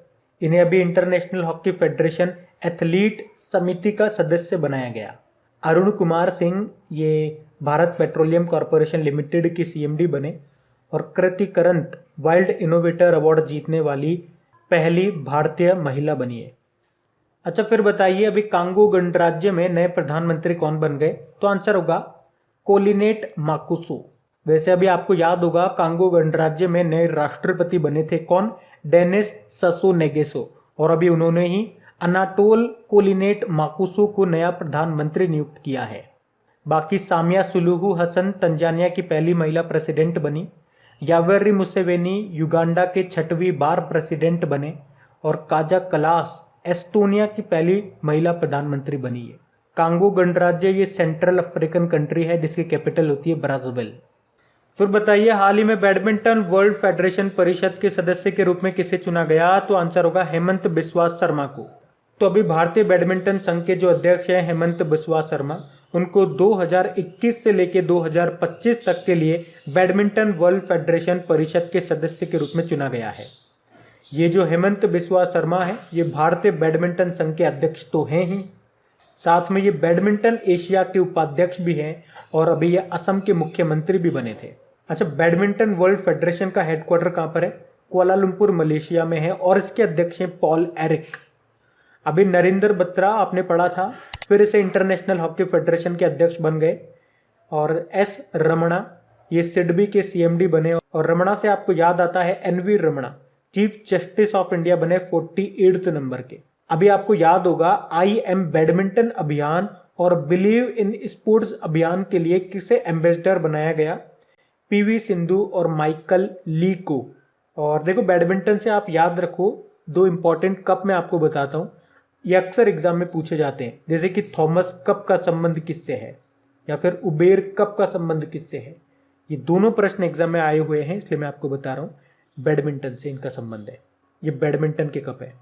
इन्हें अभी इंटरनेशनल हॉकी फेडरेशन एथलीट समिति का सदस्य बनाया गया। अरुण कुमार सिंह ये भारत पेट्रोलियम कॉरपोरेशन लिमिटेड की सीएमडी बने और कृति करंत वाइल्ड इनोवेटर अवार्ड जीतने वाली पहली भारतीय महिला बनी है। अच्छा, फिर बताइए, अभी कांगो गणराज्य में नए प्रधानमंत्री कौन बन गए? तो आंसर होगा कोलिनेट माकुसो। वैसे अभी आपको याद होगा कांगो गणराज्य में नए राष्ट्रपति बने थे कौन? डेनिस ससो नेगेसो। और अभी उन्होंने ही अनाटोल कोलिनेट माकुसो को नया प्रधानमंत्री नियुक्त किया है। बाकी सामिया सुलुहु हसन तंजानिया की पहली महिला प्रेसिडेंट बनी। यावेरी मुसेवेनी युगांडा के 6वीं बार प्रेसिडेंट बने। और काजा कलास एस्टोनिया की पहली महिला प्रधानमंत्री बनी है। कांगो गणराज्य ये सेंट्रल अफ्रीकन कंट्री है जिसकी कैपिटल होती है ब्राज़ील। फिर बताइए, हाल ही में बैडमिंटन वर्ल्ड फेडरेशन परिषद के सदस्य के रूप में किसे चुना गया? तो आंसर होगा हेमंत बिस्वा शर्मा को। तो अभी भारतीय बैडमिंटन संघ के जो अध्यक्ष हैं हेमंत बिस्वा शर्मा, उनको 2021 से लेकर 2025 तक के लिए बैडमिंटन वर्ल्ड फेडरेशन परिषद के सदस्य के रूप में चुना गया है। ये जो हेमंत बिस्वा शर्मा है ये भारतीय बैडमिंटन संघ के अध्यक्ष तो हैं ही, साथ में ये बैडमिंटन एशिया के उपाध्यक्ष भी हैं और अभी ये असम के मुख्यमंत्री भी बने थे। अच्छा, बैडमिंटन वर्ल्ड फेडरेशन का हेडक्वार्टर कहाँ पर है? कुआलालंपुर मलेशिया में है और इसके अध्यक्ष हैं पॉल एरिक। अभी नरेंद्र बत्रा आपने पढ़ा था, फिर से इंटरनेशनल हॉकी फेडरेशन के अध्यक्ष बन गए। और एस रमणा ये सिडबी के सीएमडी बने। और रमणा से आपको याद आता है N V Ramana chief justice of India बने 48th नंबर के। अभी आपको याद होगा आई एम बैडमिंटन अभियान और बिलीव इन स्पोर्ट्स अभियान के लिए किसे एम्बेसडर बनाया गया? पीवी सिंधु और माइकल ली को। और देखो, बैडमिंटन से आप याद रखो, 2 इंपॉर्टेंट कप मैं आपको बताता हूँ, ये अक्सर एग्जाम में पूछे जाते हैं। जैसे कि थॉमस कप का संबंध किससे है या फिर उबेर कप का संबंध किससे है। ये दोनों प्रश्न एग्जाम में आए हुए हैं, इसलिए मैं आपको बता रहा हूँ बैडमिंटन से इनका संबंध है। ये बैडमिंटन के कप है।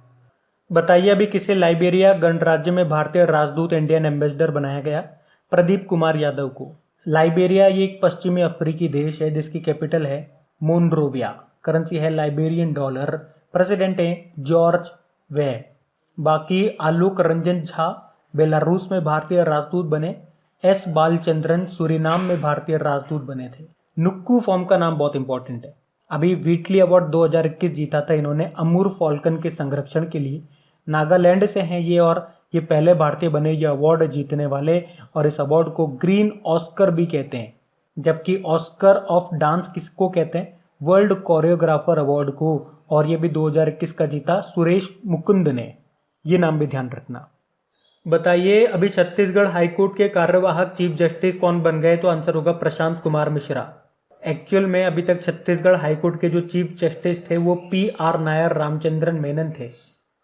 बताइए, अभी किसे लाइबेरिया गणराज्य में भारतीय राजदूत इंडियन एम्बेसडर बनाया गया? प्रदीप कुमार यादव को। लाइबेरिया ये एक पश्चिमी अफ्रीकी देश है जिसकी कैपिटल है मोनरोविया। करेंसी है लाइबेरियन डॉलर। प्रेसिडेंट है जॉर्ज वे। बाकी आलोक रंजन झा बेलारूस में भारतीय राजदूत बने। एस बालचंद्रन सूरीनाम में भारतीय राजदूत बने थे। नुक्कू फॉर्म का नाम बहुत इंपॉर्टेंट है। अभी व्हीटली अवार्ड 2021 जीता था इन्होंने अमूर फॉल्कन के संरक्षण के लिए। नागालैंड से हैं ये और ये पहले भारतीय बने ये अवार्ड जीतने वाले। और इस अवार्ड को ग्रीन ऑस्कर भी कहते हैं, जबकि ऑस्कर ऑफ डांस किसको कहते हैं? वर्ल्ड कोरियोग्राफर अवार्ड को। और ये भी 2021 का जीता सुरेश मुकुंद ने। ये नाम भी ध्यान रखना। बताइए, अभी छत्तीसगढ़ हाईकोर्ट के कार्यवाहक चीफ जस्टिस कौन बन गए? तो आंसर होगा प्रशांत कुमार मिश्रा। एक्चुअल में अभी तक छत्तीसगढ़ हाईकोर्ट के जो चीफ जस्टिस थे वो पीआर नायर रामचंद्रन मेनन थे,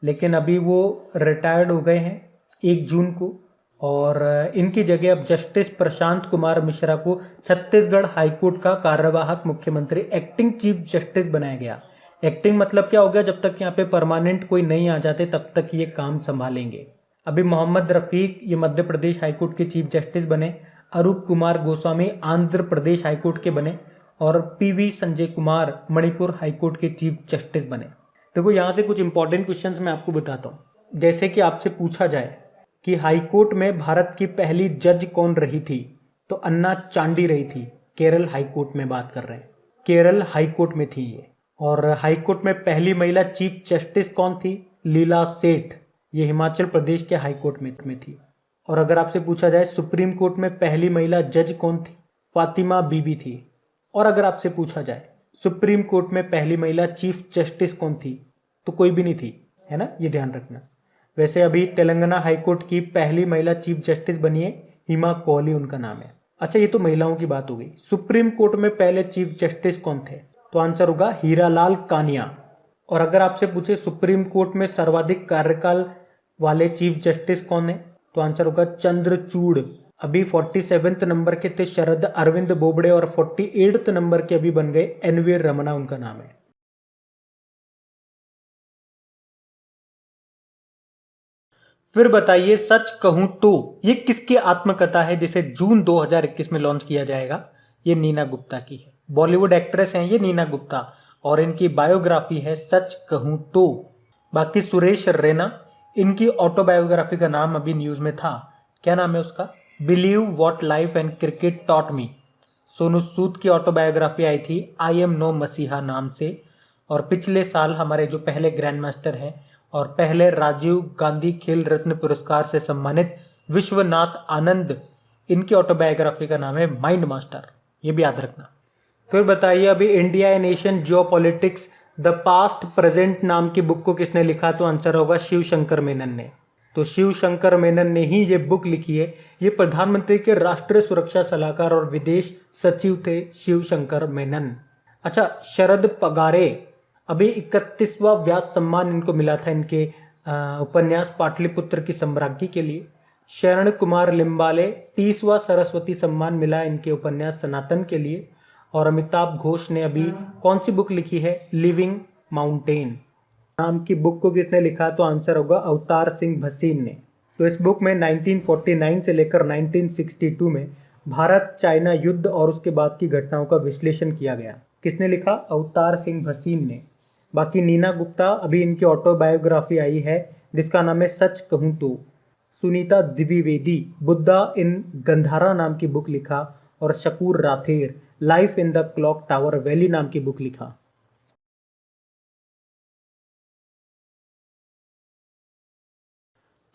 लेकिन अभी वो रिटायर्ड हो गए हैं 1 जून को। और इनकी जगह अब जस्टिस प्रशांत कुमार मिश्रा को छत्तीसगढ़ हाईकोर्ट का कार्यवाहक मुख्यमंत्री एक्टिंग चीफ जस्टिस बनाया गया। एक्टिंग मतलब क्या हो गया? जब तक यहाँ पे परमानेंट कोई नहीं आ जाते तब तक ये काम संभालेंगे। अभी मोहम्मद रफीक ये मध्य प्रदेश हाईकोर्ट के चीफ जस्टिस बने। अरूप कुमार गोस्वामी आंध्र प्रदेश हाईकोर्ट के बने। और पीवी संजय कुमार मणिपुर हाईकोर्ट के चीफ जस्टिस बने। देखो, यहाँ से कुछ इंपॉर्टेंट क्वेश्चंस मैं आपको बताता हूँ। जैसे कि आपसे पूछा जाए कि हाईकोर्ट में भारत की पहली जज कौन रही थी, तो अन्ना चांडी रही थी। केरल हाईकोर्ट में बात कर रहे हैं, केरल हाईकोर्ट में थी ये। और हाईकोर्ट में पहली महिला चीफ जस्टिस कौन थी? लीला सेठ, ये हिमाचल प्रदेश के हाई कोर्ट में थी। और अगर आपसे पूछा जाए सुप्रीम कोर्ट में पहली महिला जज कौन थी, फातिमा बीबी थी। और अगर आपसे पूछा जाए सुप्रीम कोर्ट में पहली महिला चीफ जस्टिस कौन थी, तो कोई भी नहीं थी, है ना, ये ध्यान रखना। वैसे अभी तेलंगाना हाई कोर्ट की पहली महिला चीफ जस्टिस बनी है, हिमा कोहली उनका नाम है। अच्छा, ये तो महिलाओं की बात हो गई। सुप्रीम कोर्ट में पहले चीफ जस्टिस कौन थे, तो आंसर होगा हीरालाल कानिया। और अगर आपसे पूछे सुप्रीम कोर्ट में सर्वाधिक कार्यकाल वाले चीफ जस्टिस कौन है, तो आंसर होगा चंद्रचूड़। अभी 47वें नंबर के थे शरद अरविंद बोबड़े और 48वें नंबर के अभी बन गए एनवी रमना, उनका नाम है। फिर बताइए, सच कहूं तो ये किसकी आत्मकथा है जिसे जून 2021 में लॉन्च किया जाएगा? ये नीना गुप्ता की है। बॉलीवुड एक्ट्रेस हैं ये नीना गुप्ता, और इनकी बायोग्राफी है सच कहूं तो। बाकी सुरेश रैना, इनकी ऑटोबायोग्राफी का नाम अभी न्यूज में था, क्या नाम है उसका? Believe What Life and Cricket Taught Me. Sonu Sood की ऑटोबायोग्राफी आई थी आई एम नो मसीहा नाम से। और पिछले साल हमारे जो पहले ग्रैंड मास्टर हैं और पहले राजीव गांधी खेल रत्न पुरस्कार से सम्मानित विश्वनाथ आनंद, इनकी ऑटोबायोग्राफी का नाम है माइंड मास्टर, ये भी याद रखना। फिर बताइए, अभी India and Asian geopolitics the past present नाम की बुक को किसने लिखा, तो आंसर होगा शिव शंकर मेनन ने। तो शिव शंकर मेनन ने ही ये बुक लिखी है। ये प्रधानमंत्री के राष्ट्रीय सुरक्षा सलाहकार और विदेश सचिव थे शिव शंकर मेनन। अच्छा, शरद पगारे, अभी 31वां व्यास सम्मान इनको मिला था इनके उपन्यास पाटलिपुत्र की सम्राज्ञी के लिए। शरण कुमार लिम्बाले 30वां सरस्वती सम्मान मिला इनके उपन्यास सनातन के लिए। और अमिताभ घोष ने अभी कौन सी बुक लिखी है, लिविंग माउंटेन नाम की बुक को किसने लिखा, तो आंसर होगा अवतार सिंह भसीन ने। तो इस बुक में 1949 से लेकर 1962 में भारत चाइना युद्ध और उसके बाद की घटनाओं का विश्लेषण किया गया। किसने लिखा? अवतार सिंह भसीन ने। बाकी नीना गुप्ता, अभी इनकी ऑटोबायोग्राफी आई है जिसका नाम है सच कहूं तो। सुनीता द्विवेदी, बुद्धा इन गंधारा नाम की बुक लिखा। और Shakoor Rather, Life in the Clock Tower Valley नाम की बुक लिखा।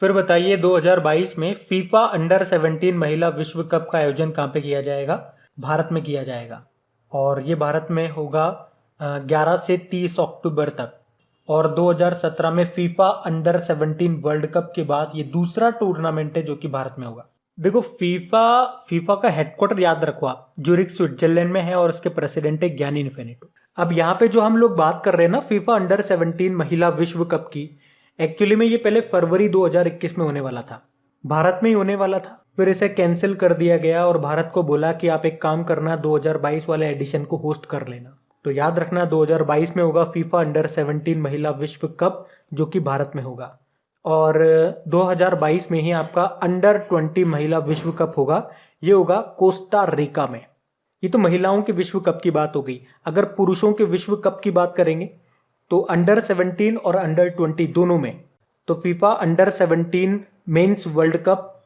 फिर बताइए, 2022 में फीफा अंडर 17 महिला विश्व कप का आयोजन कहाँ पे किया जाएगा? भारत में किया जाएगा। और ये भारत में होगा 11 से 30 अक्टूबर तक। और 2017 में फीफा अंडर 17 वर्ल्ड कप के बाद ये दूसरा टूर्नामेंट है जो कि भारत में होगा। देखो, फीफा का हेडक्वार्टर याद रखो आप, ज्यूरिख स्विट्जरलैंड में है और उसके प्रेसिडेंट है गियानी इन्फेनिटो। अब यहाँ पे जो हम लोग बात कर रहे हैं ना फीफा अंडर 17 महिला विश्व कप की, एक्चुअली में ये पहले फरवरी 2021 में होने वाला था, भारत में ही होने वाला था। फिर इसे कैंसिल कर दिया गया और भारत को बोला कि आप एक काम करना, 2022 वाले एडिशन को होस्ट कर लेना। तो याद रखना 2022 में होगा फीफा अंडर 17 महिला विश्व कप जो कि भारत में होगा। और 2022 में ही आपका अंडर 20 महिला विश्व कप होगा, ये होगा कोस्टा रिका में। ये तो महिलाओं के विश्व कप की बात हो गई। अगर पुरुषों के विश्व कप की बात करेंगे तो अंडर 17 और अंडर 20 दोनों में, तो FIFA under 17 mains world cup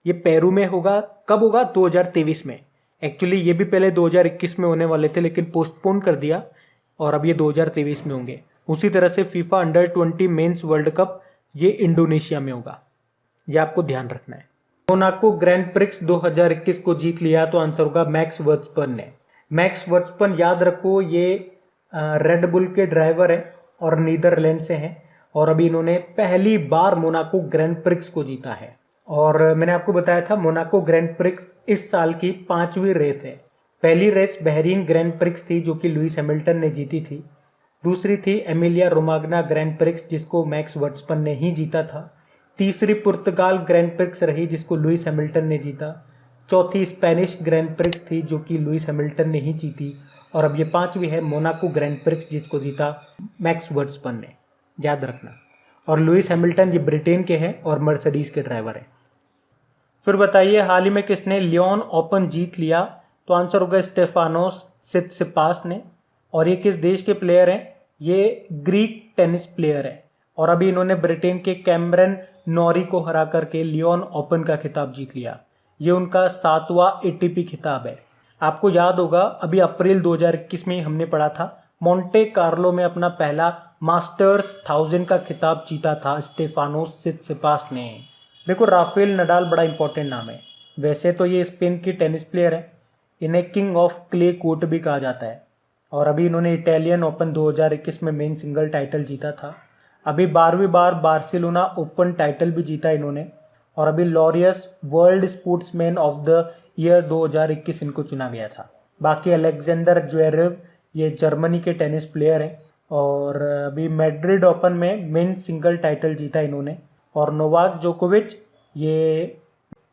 ये पेरू में होगा। कब होगा? 2023 में। एक्चुअली ये भी पहले 2021 में होने वाले थे लेकिन पोस्टपोन कर दिया और अब ये 2023 में होंगे। उसी तरह से FIFA under 20 mains world cup ये इंडोनेशिया में होगा, ये आपको ध्यान रखना है। मोनाको ग्रैंड प्रिक्स 2021 को जीत लिया, तो आंसर होगा मैक्स वर्स्टपन ने। मैक्स वर्स्टपन याद रखो, ये रेड बुल के ड्राइवर हैं और नीदरलैंड से हैं और अभी इन्होंने पहली बार मोनाको ग्रैंड प्रिक्स को जीता है। और मैंने आपको बताया था मोनाको ग्रैंड प्रिक्स इस साल की 5वीं रेस है। पहली रेस बहरीन ग्रैंड प्रिक्स थी जो कि लुइस हैमिल्टन ने जीती थी। दूसरी थी एमिलिया रोमाग्ना ग्रैंड प्रिक्स जिसको मैक्स वर्स्टपन ने ही जीता था। तीसरी पुर्तगाल ग्रैंड प्रिक्स रही जिसको लुइस हैमिल्टन ने जीता। चौथी स्पेनिश ग्रैंड प्रिक्स थी जो कि लुइस हैमिल्टन ने ही जीती। और अब ये 5वीं है मोनाको ग्रैंड प्रिक्स जिसको जीता मैक्स वर्स्टपन ने, याद रखना। और लुइस हैमिल्टन ये ब्रिटेन के हैं और मर्सिडीज के ड्राइवर हैं। फिर बताइए, हाल ही में किसने लियोन ओपन जीत लिया? तो आंसर होगा स्टेफानोस सित्सिपास ने। और ये किस देश के प्लेयर हैं? ये ग्रीक टेनिस प्लेयर है और अभी इन्होंने ब्रिटेन के कैमरन नॉरी को हरा करके लियोन ओपन का खिताब जीत लिया। ये उनका 7वां एटीपी खिताब है। आपको याद होगा अभी अप्रैल 2021 में हमने पढ़ा था मोंटे कार्लो में अपना पहला मास्टर्स 1000 का खिताब जीता था स्टेफानोस सित्सिपास ने। देखो राफेल नडाल बड़ा इंपॉर्टेंट नाम है। वैसे तो ये स्पेन की टेनिस प्लेयर है, इन्हें किंग ऑफ क्ले कोर्ट भी कहा जाता है। और अभी इन्होंने इटालियन ओपन 2021 में मेन सिंगल टाइटल जीता था। अभी 12वीं बार बार्सिलोना ओपन टाइटल भी जीता इन्होंने। और अभी Laureus world sportsman of the year 2021 इनको चुना गया था। बाकी अलेक्जेंडर ज्वेरेव ये जर्मनी के टेनिस प्लेयर हैं और अभी मैड्रिड ओपन में मेन सिंगल टाइटल जीता इन्होंने। और नोवाक जोकोविच ये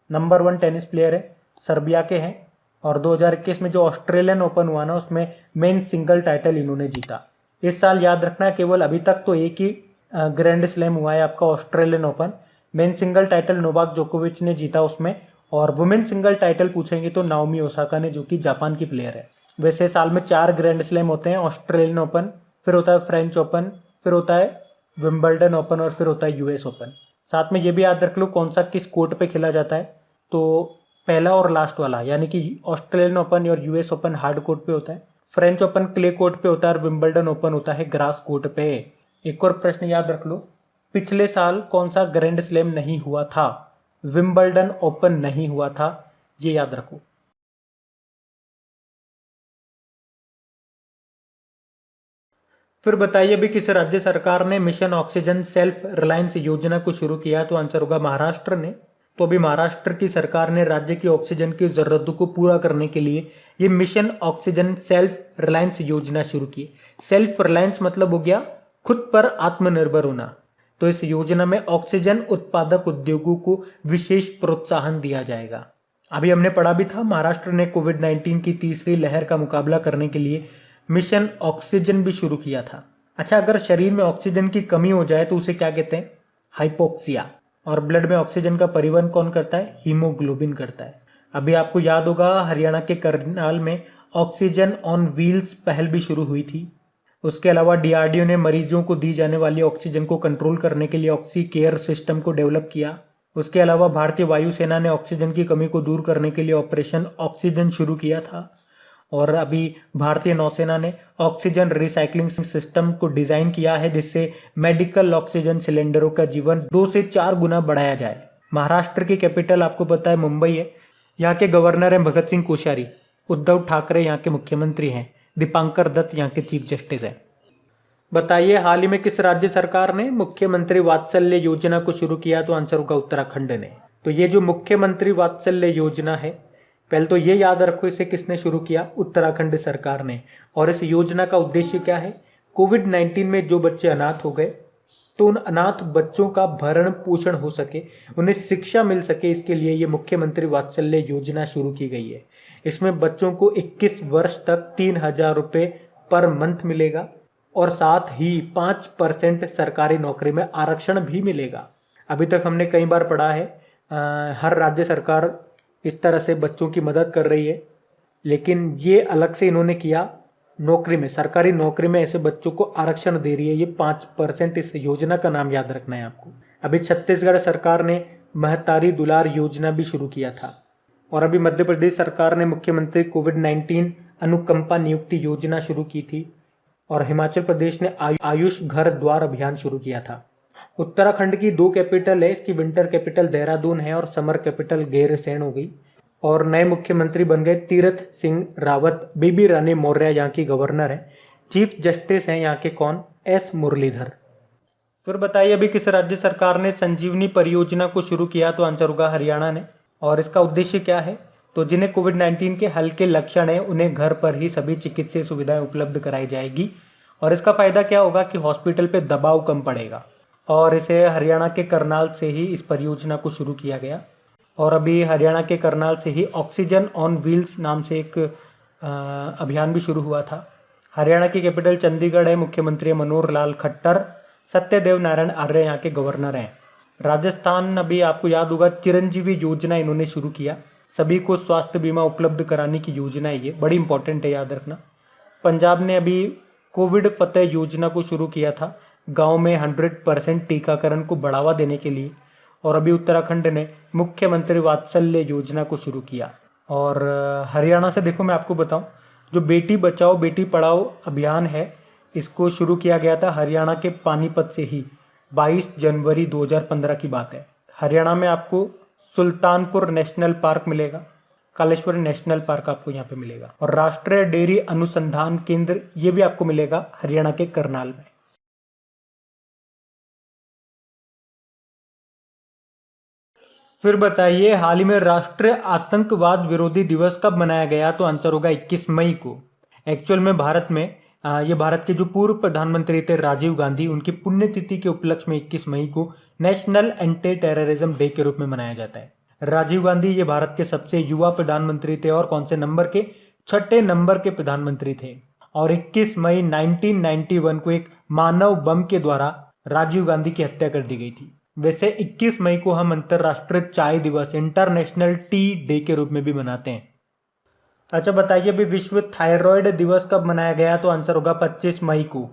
नंबर 1 टेनिस प्लेयर है, सर्बिया के हैं। और 2021 में जो ऑस्ट्रेलियन ओपन हुआ ना उसमें मेन सिंगल टाइटल इन्होंने जीता। इस साल याद रखना केवल अभी तक तो एक ही ग्रैंड स्लैम हुआ है आपका Australian open. Men single title Novak जोकोविच ने जीता उसमें। और वुमेन सिंगल टाइटल पूछेंगे तो नाओमी ओसाका ने, जो कि जापान की प्लेयर है। वैसे साल में 4 ग्रैंड स्लैम होते हैं, ऑस्ट्रेलियन ओपन, फिर होता है फ्रेंच ओपन, फिर होता है विंबलडन ओपन और फिर होता है यूएस ओपन। साथ में ये भी याद रख लो कौन सा किस कोर्ट पे खेला जाता है। तो पहला और लास्ट वाला यानी कि ऑस्ट्रेलियन ओपन और यूएस ओपन हार्ड कोर्ट पे होता है, फ्रेंच ओपन क्ले कोर्ट पे होता है और विंबलडन ओपन होता है ग्रास कोर्ट पे। एक और प्रश्न याद रख लो, पिछले साल कौन सा ग्रैंड स्लैम नहीं हुआ था? विंबलडन ओपन नहीं हुआ था, ये याद रखो। फिर बताइए भी किस राज्य सरकार ने मिशन ऑक्सीजन सेल्फ रिलायंस योजना को शुरू किया? तो आंसर होगा महाराष्ट्र ने। तो अभी महाराष्ट्र की सरकार ने राज्य की ऑक्सीजन की जरूरतों को पूरा करने के लिए ये मिशन ऑक्सीजन सेल्फ रिलायंस योजना शुरू की। सेल्फ रिलायंस मतलब हो गया खुद पर आत्मनिर्भर होना। तो इस योजना में ऑक्सीजन उत्पादक उद्योगों को विशेष प्रोत्साहन दिया जाएगा। अभी हमने पढ़ा भी था महाराष्ट्र ने कोविड-19 की तीसरी लहर का मुकाबला करने के लिए मिशन ऑक्सीजन भी शुरू किया था। अच्छा, अगर शरीर में ऑक्सीजन की कमी हो जाए तो उसे क्या कहते हैं? हाइपोक्सिया। और ब्लड में ऑक्सीजन का परिवहन कौन करता है? हीमोग्लोबिन करता है। अभी आपको याद होगा हरियाणा के करनाल में ऑक्सीजन ऑन व्हील्स पहल भी शुरू हुई थी। उसके अलावा डीआरडीओ ने मरीजों को दी जाने वाली ऑक्सीजन को कंट्रोल करने के लिए ऑक्सी केयर सिस्टम को डेवलप किया। उसके अलावा भारतीय वायुसेना ने ऑक्सीजन की कमी को दूर करने के लिए ऑपरेशन ऑक्सीजन शुरू किया था। और अभी भारतीय नौसेना ने ऑक्सीजन रिसाइकलिंग सिस्टम को डिजाइन किया है जिससे मेडिकल ऑक्सीजन सिलेंडरों का जीवन 2 से 4 गुना बढ़ाया जाए। महाराष्ट्र की कैपिटल आपको पता है मुंबई है। यहाँ के गवर्नर हैं भगत सिंह कोश्यारी। उद्धव ठाकरे यहाँ के मुख्यमंत्री हैं। दीपांकर दत्त यहाँ के चीफ जस्टिस हैं। बताइए हाल ही में किस राज्य सरकार ने मुख्यमंत्री वात्सल्य योजना को शुरू किया? तो आंसर होगा उत्तराखंड ने। तो ये जो मुख्यमंत्री वात्सल्य योजना है, पहले तो ये याद रखो इसे किसने शुरू किया? उत्तराखंड सरकार ने। और इस योजना का उद्देश्य क्या है? कोविड-19 में जो बच्चे अनाथ हो गए तो उन अनाथ बच्चों का भरण पोषण हो सके, उन्हें शिक्षा मिल सके, इसके लिए ये मुख्यमंत्री वात्सल्य योजना शुरू की गई है। इसमें बच्चों को 21 वर्ष तक 3000 रुपये पर मंथ मिलेगा और साथ ही 5% सरकारी नौकरी में आरक्षण भी मिलेगा। अभी तक हमने कई बार पढ़ा है हर राज्य सरकार इस तरह से बच्चों की मदद कर रही है, लेकिन ये अलग से इन्होंने किया नौकरी में, सरकारी नौकरी में ऐसे बच्चों को आरक्षण दे रही है ये 5%। इस योजना का नाम याद रखना है आपको। अभी छत्तीसगढ़ सरकार ने महतारी दुलार योजना भी शुरू किया था। और अभी मध्य प्रदेश सरकार ने मुख्यमंत्री कोविड-19 अनुकंपा नियुक्ति योजना शुरू की थी। और हिमाचल प्रदेश ने आयुष घर द्वार अभियान शुरू किया था। उत्तराखंड की 2 कैपिटल है, इसकी विंटर कैपिटल देहरादून है और समर कैपिटल गैरसैंण हो गई। और नए मुख्यमंत्री बन गए तीरथ सिंह रावत। बेबी रानी मौर्य यहाँ की गवर्नर है। चीफ जस्टिस हैं यहाँ के कौन? एस मुरलीधर। फिर बताइए अभी किस राज्य सरकार ने संजीवनी परियोजना को शुरू किया? तो आंसर होगा हरियाणा ने। और इसका उद्देश्य क्या है? तो जिन्हें कोविड-19 के हल्के लक्षण हैं उन्हें घर पर ही सभी चिकित्सीय सुविधाएं उपलब्ध कराई जाएगी। और इसका फायदा क्या होगा कि हॉस्पिटल पे दबाव कम पड़ेगा। और इसे हरियाणा के करनाल से ही इस परियोजना को शुरू किया गया। और अभी हरियाणा के करनाल से ही ऑक्सीजन ऑन व्हील्स नाम से एक अभियान भी शुरू हुआ था। हरियाणा की कैपिटल चंडीगढ़ है। मुख्यमंत्री मनोहर लाल खट्टर। सत्यदेव नारायण आर्य यहाँ के गवर्नर हैं। राजस्थान, अभी आपको याद होगा चिरंजीवी योजना इन्होंने शुरू किया। सभी को स्वास्थ्य बीमा उपलब्ध कराने की योजना है, ये बड़ी इंपॉर्टेंट है, याद रखना। पंजाब ने अभी कोविड फतेह योजना को शुरू किया था गांव में 100% टीकाकरण को बढ़ावा देने के लिए। और अभी उत्तराखंड ने मुख्यमंत्री वात्सल्य योजना को शुरू किया। और हरियाणा से देखो मैं आपको बताऊं, जो बेटी बचाओ बेटी पढ़ाओ अभियान है इसको शुरू किया गया था हरियाणा के पानीपत से ही। 22 जनवरी 2015 की बात है। हरियाणा में आपको सुल्तानपुर नेशनल पार्क मिलेगा, कालेश्वर नेशनल पार्क आपको यहाँ पे मिलेगा, और राष्ट्रीय डेयरी अनुसंधान केंद्र ये भी आपको मिलेगा हरियाणा के करनाल में। फिर बताइए हाल ही में राष्ट्रीय आतंकवाद विरोधी दिवस कब मनाया गया? तो आंसर होगा 21 मई को। एक्चुअल में भारत में ये भारत के जो पूर्व प्रधानमंत्री थे राजीव गांधी, उनकी पुण्यतिथि के उपलक्ष्य में 21 मई को नेशनल एंटी टेररिज्म डे के रूप में मनाया जाता है। राजीव गांधी ये भारत के सबसे युवा प्रधानमंत्री थे और कौन से नंबर के? छठे नंबर के प्रधानमंत्री थे। और 21 मई 1991 को एक मानव बम के द्वारा राजीव गांधी की हत्या कर दी गई थी। वैसे 21 मई को हम अंतरराष्ट्रीय चाय दिवस, इंटरनेशनल टी डे के रूप में भी मनाते हैं। अच्छा बताइए अभी विश्व थायराइड दिवस कब मनाया गया? तो आंसर होगा 25 मई को।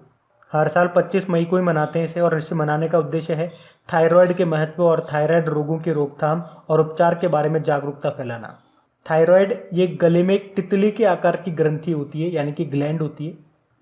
हर साल 25 मई को ही मनाते हैं इसे, और इसे मनाने का उद्देश्य है थायराइड के महत्व और थायराइड रोगों की रोकथाम और उपचार के बारे में जागरूकता फैलाना। थायराइड ये गले में एक तितली के आकार की ग्रंथि होती है, यानी कि ग्लैंड होती है,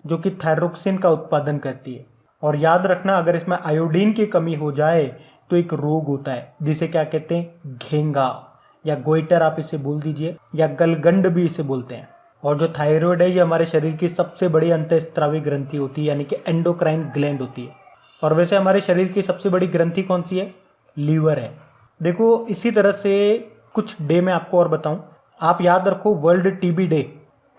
जो कि थायरोक्सिन का उत्पादन करती है। और याद रखना अगर इसमें आयोडीन की कमी हो जाए तो एक रोग होता है जिसे क्या कहते हैं? घेंगा या गोइटर आप इसे बोल दीजिए, या गलगंड भी इसे बोलते हैं। और जो थायराइड है ये हमारे शरीर की सबसे बड़ी अंतःस्रावी ग्रंथि होती है, यानी कि एंडोक्राइन ग्लैंड होती है। और वैसे हमारे शरीर की सबसे बड़ी ग्रंथि कौन सी है? लीवर है। देखो इसी तरह से कुछ डे में आपको और बताऊं, आप याद रखो world TB day,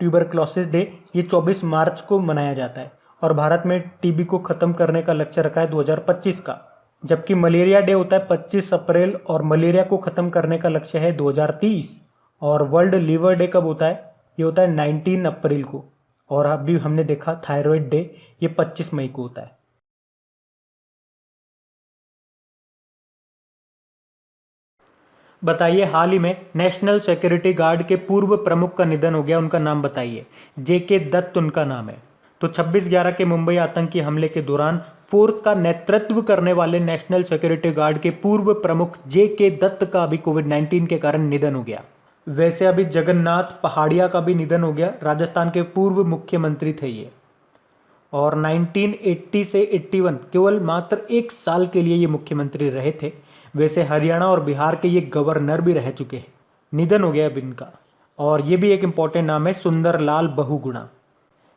tuberculosis day, ये 24 मार्च को मनाया जाता है। और भारत में टीबी को खत्म करने का लक्ष्य रखा है 2025 का। जबकि मलेरिया डे होता है 25 अप्रैल और मलेरिया को खत्म करने का लक्ष्य है 2030। और वर्ल्ड लीवर डे कब होता है? ये होता है 19 अप्रैल को। और अभी हमने देखा थायराइड डे ये 25 मई को होता है। बताइए हाल ही में नेशनल सिक्योरिटी गार्ड के पूर्व प्रमुख का निधन हो गया, उनका नाम बताइए। जेके दत्त उनका नाम है। तो 26/11 के मुंबई आतंकी हमले के दौरान फोर्स का नेतृत्व करने वाले नेशनल सिक्योरिटी गार्ड के पूर्व प्रमुख जेके दत्त का अभी कोविड-19 के कारण निधन हो गया। वैसे अभी जगन्नाथ पहाड़िया का भी निधन हो गया, राजस्थान के पूर्व मुख्यमंत्री थे ये। और 1980 से 81 केवल मात्र एक साल के लिए ये मुख्यमंत्री रहे थे। वैसे हरियाणा और बिहार के ये गवर्नर भी रह चुके हैं। निधन हो गया अब इनका। और ये भी एक इंपॉर्टेंट नाम है सुंदरलाल बहुगुणा।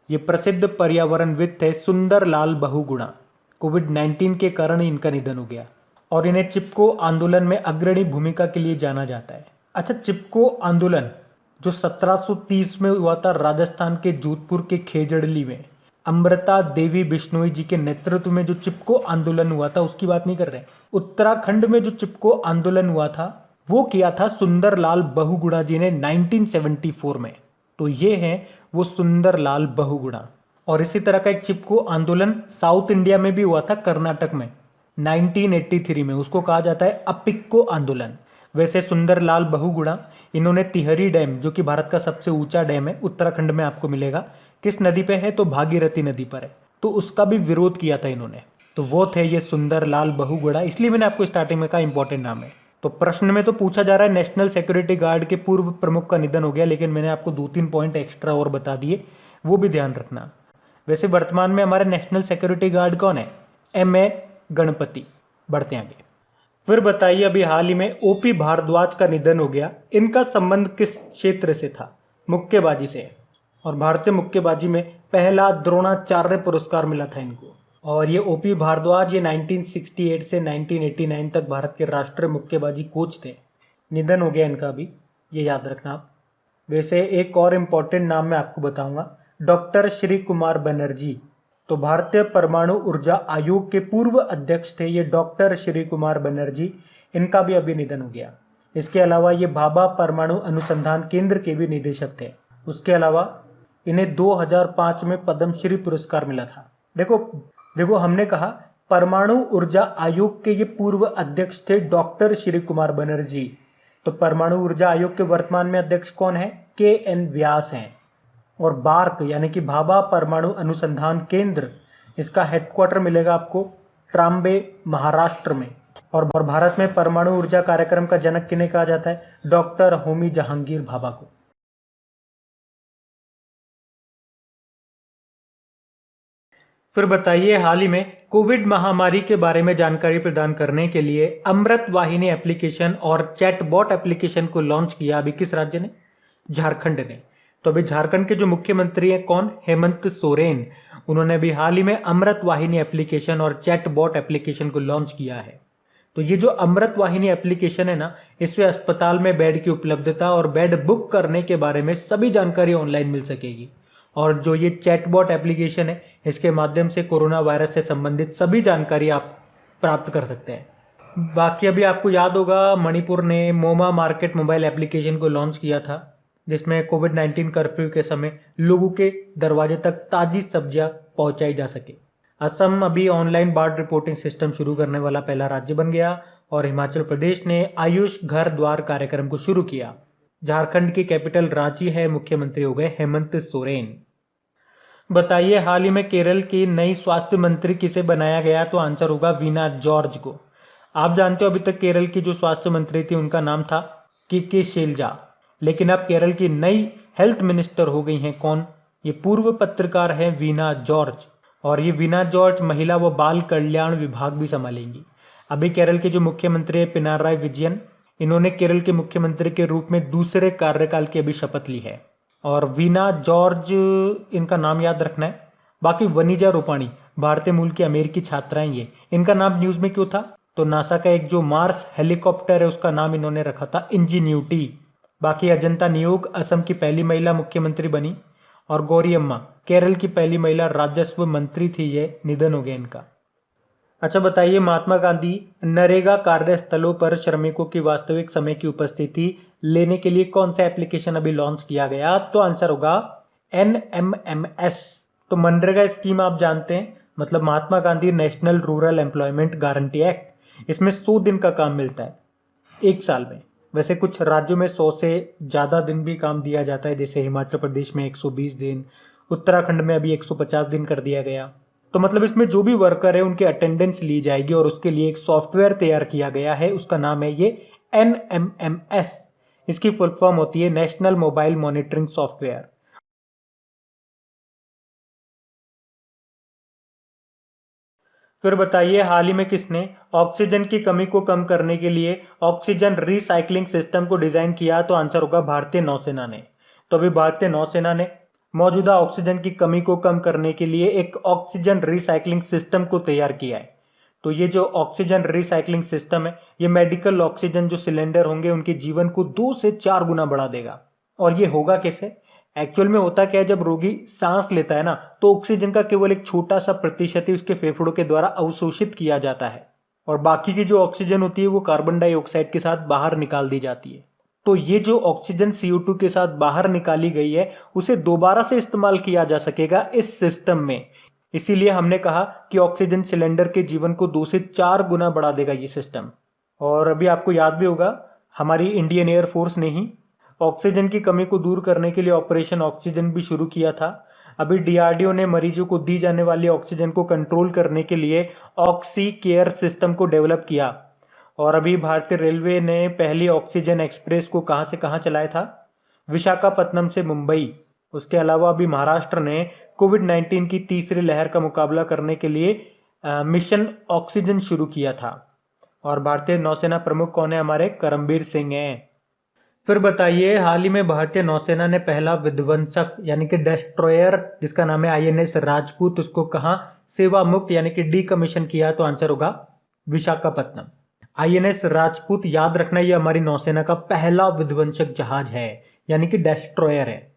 ये प्रसिद्ध पर्यावरणविद थे सुंदरलाल बहुगुणा। कोविड-19 के कारण इनका निधन हो गया। और इन्हें चिपको आंदोलन में अग्रणी भूमिका के लिए जाना जाता है। अच्छा, चिपको आंदोलन जो 1730 में हुआ था राजस्थान के जोधपुर के खेजड़ली में, अमृता देवी बिश्नोई जी के नेतृत्व में जो चिपको आंदोलन हुआ था उसकी बात नहीं कर रहे। उत्तराखंड में जो चिपको आंदोलन हुआ था वो किया था सुंदरलाल बहुगुणा जी ने 1974 में। तो ये हैं वो सुंदरलाल बहुगुणा। और इसी तरह का एक चिपको आंदोलन साउथ इंडिया में भी हुआ था कर्नाटक में 1983 में, उसको कहा जाता है अपिक्को आंदोलन। वैसे सुंदरलाल बहुगुणा इन्होंने तिहरी डैम जो कि भारत का सबसे ऊंचा डैम है उत्तराखंड में आपको मिलेगा, किस नदी पे है? तो भागीरथी नदी पर है। तो उसका भी विरोध किया था इन्होंने। तो वो थे ये सुंदरलाल बहुगुणा, इसलिए मैंने आपको स्टार्टिंग में कहा इंपॉर्टेंट नाम है। तो प्रश्न में तो पूछा जा रहा है नेशनल सिक्योरिटी गार्ड के पूर्व प्रमुख का निधन हो गया, लेकिन मैंने आपको 2-3 पॉइंट एक्स्ट्रा और बता दिए, वो भी ध्यान रखना। वैसे वर्तमान में हमारे नेशनल सिक्योरिटी गार्ड कौन है? एमए गणपति। बढ़ते हैं आगे। फिर बताइए अभी हाल ही में ओपी भारद्वाज का निधन हो गया, इनका संबंध किस क्षेत्र से था? मुक्केबाजी से। और भारतीय मुक्केबाजी में पहला द्रोणाचार्य पुरस्कार मिला था इनको। और ये ओपी भारद्वाज ये 1968 से 1989 तक भारत के राष्ट्रीय मुक्केबाजी कोच थे। निधन हो गया इनका अभी, ये याद रखना आप। वैसे एक और इम्पोर्टेंट नाम मैं आपको बताऊंगा, डॉक्टर श्री कुमार बनर्जी। तो भारतीय परमाणु ऊर्जा आयोग के पूर्व अध्यक्ष थे ये डॉक्टर श्री कुमार बनर्जी, इनका भी अभी निधन हो गया। इसके अलावा ये भाभा परमाणु अनुसंधान केंद्र के भी निदेशक थे। उसके अलावा इन्हें 2005 में पद्मश्री पुरस्कार मिला था। देखो हमने कहा परमाणु ऊर्जा आयोग के ये पूर्व अध्यक्ष थे डॉक्टर श्री कुमार बनर्जी। तो परमाणु ऊर्जा आयोग के वर्तमान में अध्यक्ष कौन है? के.एन. व्यास हैं। और बार्क यानी कि भाभा परमाणु अनुसंधान केंद्र, इसका हेडक्वार्टर मिलेगा आपको ट्राम्बे महाराष्ट्र में। और भारत में परमाणु ऊर्जा कार्यक्रम का जनक किन्हें कहा जाता है? डॉक्टर होमी जहांगीर भाभा को। फिर बताइए, हाल ही में कोविड महामारी के बारे में जानकारी प्रदान करने के लिए अमृत वाहिनी एप्लीकेशन और चैटबॉट एप्लीकेशन को लॉन्च किया अभी किस राज्य ने? झारखंड ने। तो अभी झारखंड के जो मुख्यमंत्री हैं कौन? हेमंत सोरेन। उन्होंने अभी हाल ही में अमृत वाहिनी एप्लीकेशन और चैटबॉट एप्लीकेशन को लॉन्च किया है। तो ये जो अमृत वाहिनी एप्लीकेशन है ना, इससे अस्पताल में बेड की उपलब्धता और बेड बुक करने के बारे में सभी जानकारी ऑनलाइन मिल सकेगी। और जो ये चैटबॉट एप्लीकेशन है, इसके माध्यम से कोरोना वायरस से संबंधित सभी जानकारी आप प्राप्त कर सकते हैं। बाकी अभी आपको याद होगा, मणिपुर ने मोमा मार्केट मोबाइल एप्लीकेशन को लॉन्च किया था, जिसमें कोविड-19 कर्फ्यू के समय लोगों के दरवाजे तक ताजी सब्जियां पहुंचाई जा सके। असम अभी ऑनलाइन बाढ़ रिपोर्टिंग सिस्टम शुरू करने वाला पहला राज्य बन गया और हिमाचल प्रदेश ने आयुष घर द्वार कार्यक्रम को शुरू किया। झारखंड की कैपिटल रांची है, मुख्यमंत्री हो गए हेमंत सोरेन। बताइए, हाल ही में केरल की नई स्वास्थ्य मंत्री किसे बनाया गया? तो आंसर होगा वीना जॉर्ज को। आप जानते हो अभी तक केरल की जो स्वास्थ्य मंत्री थी उनका नाम था के शैलजा, लेकिन अब केरल की नई हेल्थ मिनिस्टर हो गई हैं कौन? ये पूर्व पत्रकार हैं वीना जॉर्ज, और ये वीना जॉर्ज महिला व बाल कल्याण विभाग भी संभालेंगी। अभी केरल के जो मुख्यमंत्री है पिनाराई विजयन, इन्होंने केरल के मुख्यमंत्री के रूप में दूसरे कार्यकाल की अभी शपथ ली है। और वीना जॉर्ज, इनका नाम याद रखना है। बाकी वनीजा रूपाणी भारतीय मूल की अमेरिकी छात्राएं, ये इनका नाम न्यूज में क्यों था? तो नासा का एक जो मार्स हेलीकॉप्टर है उसका नाम इन्होंने रखा था इंजीन्यूटी। बाकी अजंता नियोग असम की पहली महिला मुख्यमंत्री बनी, और गौरी अम्मा केरल की पहली महिला राजस्व मंत्री थी, ये निधन हो गया इनका। अच्छा बताइए, महात्मा गांधी नरेगा कार्यस्थलों पर श्रमिकों की वास्तविक समय की उपस्थिति लेने के लिए कौन सा एप्लीकेशन अभी लॉन्च किया गया? तो आंसर होगा NMMS। तो मनरेगा स्कीम आप जानते हैं, मतलब Mahatma Gandhi National Rural Employment Guarantee Act. इसमें 100 दिन का काम मिलता है एक साल में। वैसे कुछ राज्यों में 100 से ज़्यादा दिन भी काम दिया जाता है, जैसे हिमाचल प्रदेश में 120 दिन, उत्तराखंड में अभी 150 दिन कर दिया गया। तो मतलब इसमें जो भी वर्कर है उनकी अटेंडेंस ली जाएगी और उसके लिए एक सॉफ्टवेयर तैयार किया गया है, उसका नाम है ये NMMS। इसकी फुल फॉर्म होती है नेशनल मोबाइल मॉनिटरिंग सॉफ्टवेयर। फिर बताइए, हाल ही में किसने ऑक्सीजन की कमी को कम करने के लिए ऑक्सीजन रिसाइकलिंग सिस्टम को डिजाइन किया? तो आंसर होगा भारतीय नौसेना ने। तो अभी भारतीय नौसेना ने मौजूदा ऑक्सीजन की कमी को कम करने के लिए एक ऑक्सीजन रिसाइकलिंग सिस्टम को तैयार किया है। तो ये जो ऑक्सीजन रिसाइकलिंग सिस्टम है, ये मेडिकल ऑक्सीजन जो सिलेंडर होंगे उनके जीवन को 2 से 4 गुना बढ़ा देगा। और ये होगा कैसे? एक्चुअल में होता क्या है, जब रोगी सांस लेता है ना, तो ऑक्सीजन का केवल एक छोटा सा प्रतिशत ही उसके फेफड़ों के द्वारा अवशोषित किया जाता है, और बाकी की जो ऑक्सीजन होती है वो कार्बन डाइऑक्साइड के साथ बाहर निकाल दी जाती है। तो ये जो ऑक्सीजन CO2 के साथ बाहर निकाली गई है, उसे दोबारा से इस्तेमाल किया जा सकेगा इस सिस्टम में। इसीलिए हमने कहा कि ऑक्सीजन सिलेंडर के जीवन को 2 से 4 गुना बढ़ा देगा ये सिस्टम। और अभी आपको याद भी होगा, हमारी इंडियन एयरफोर्स ने ही ऑक्सीजन की कमी को दूर करने के लिए ऑपरेशन ऑक्सीजन भी शुरू किया था। अभी DRDO ने मरीजों को दी जाने वाली ऑक्सीजन को कंट्रोल करने के लिए ऑक्सी केयर सिस्टम को डेवलप किया। और अभी भारतीय रेलवे ने पहली ऑक्सीजन एक्सप्रेस को कहां से कहां चलाया था? विशाखापत्तनम से मुंबई। उसके अलावा अभी महाराष्ट्र ने कोविड-19 की तीसरी लहर का मुकाबला करने के लिए मिशन ऑक्सीजन शुरू किया था। और भारतीय नौसेना प्रमुख कौन है? हमारे करमबीर सिंह हैं। फिर बताइए, हाल ही में भारतीय नौसेना ने पहला विध्वंसक यानी कि डेस्ट्रॉयर जिसका नाम है INS राजपूत, उसको कहां सेवा मुक्त यानी कि डीकमीशन किया? तो आंसर होगा विशाखापत्तनम। INS राजपूत, याद रखना, ये हमारी नौसेना का पहला विध्वंसक जहाज है, यानी कि डेस्ट्रॉयर है।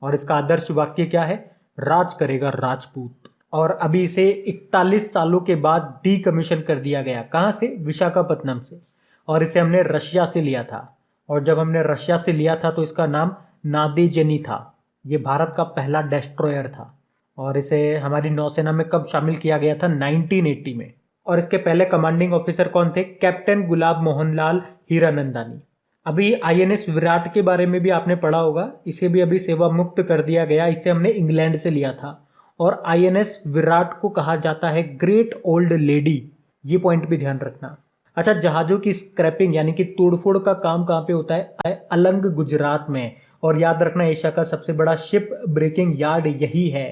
और इसका आदर्श वाक्य क्या है? राज करेगा राजपूत। और अभी इसे 41 सालों के बाद डीकमीशन कर दिया गया। कहां से? विशाखापत्तनम से। और इसे हमने रशिया से लिया था, और जब हमने रशिया से लिया था तो इसका नाम नादेजेनी था। ये भारत का पहला डेस्ट्रॉयर था, और इसे हमारी नौसेना में कब शामिल किया गया था? 1980 में। और इसके पहले कमांडिंग ऑफिसर कौन थे? कैप्टन गुलाब मोहनलाल हीरानंदानी। अभी INS विराट के बारे में भी आपने पढ़ा होगा, इसे भी अभी सेवा मुक्त कर दिया गया। इसे हमने इंग्लैंड से लिया था। और INS विराट को कहा जाता है ग्रेट ओल्ड लेडी, ये पॉइंट भी ध्यान रखना। अच्छा, जहाजों की स्क्रैपिंग यानी कि तोड़फोड़ का काम कहां पे होता है? अलंग, गुजरात में। और याद रखना, एशिया का सबसे बड़ा शिप ब्रेकिंग यार्ड यही है।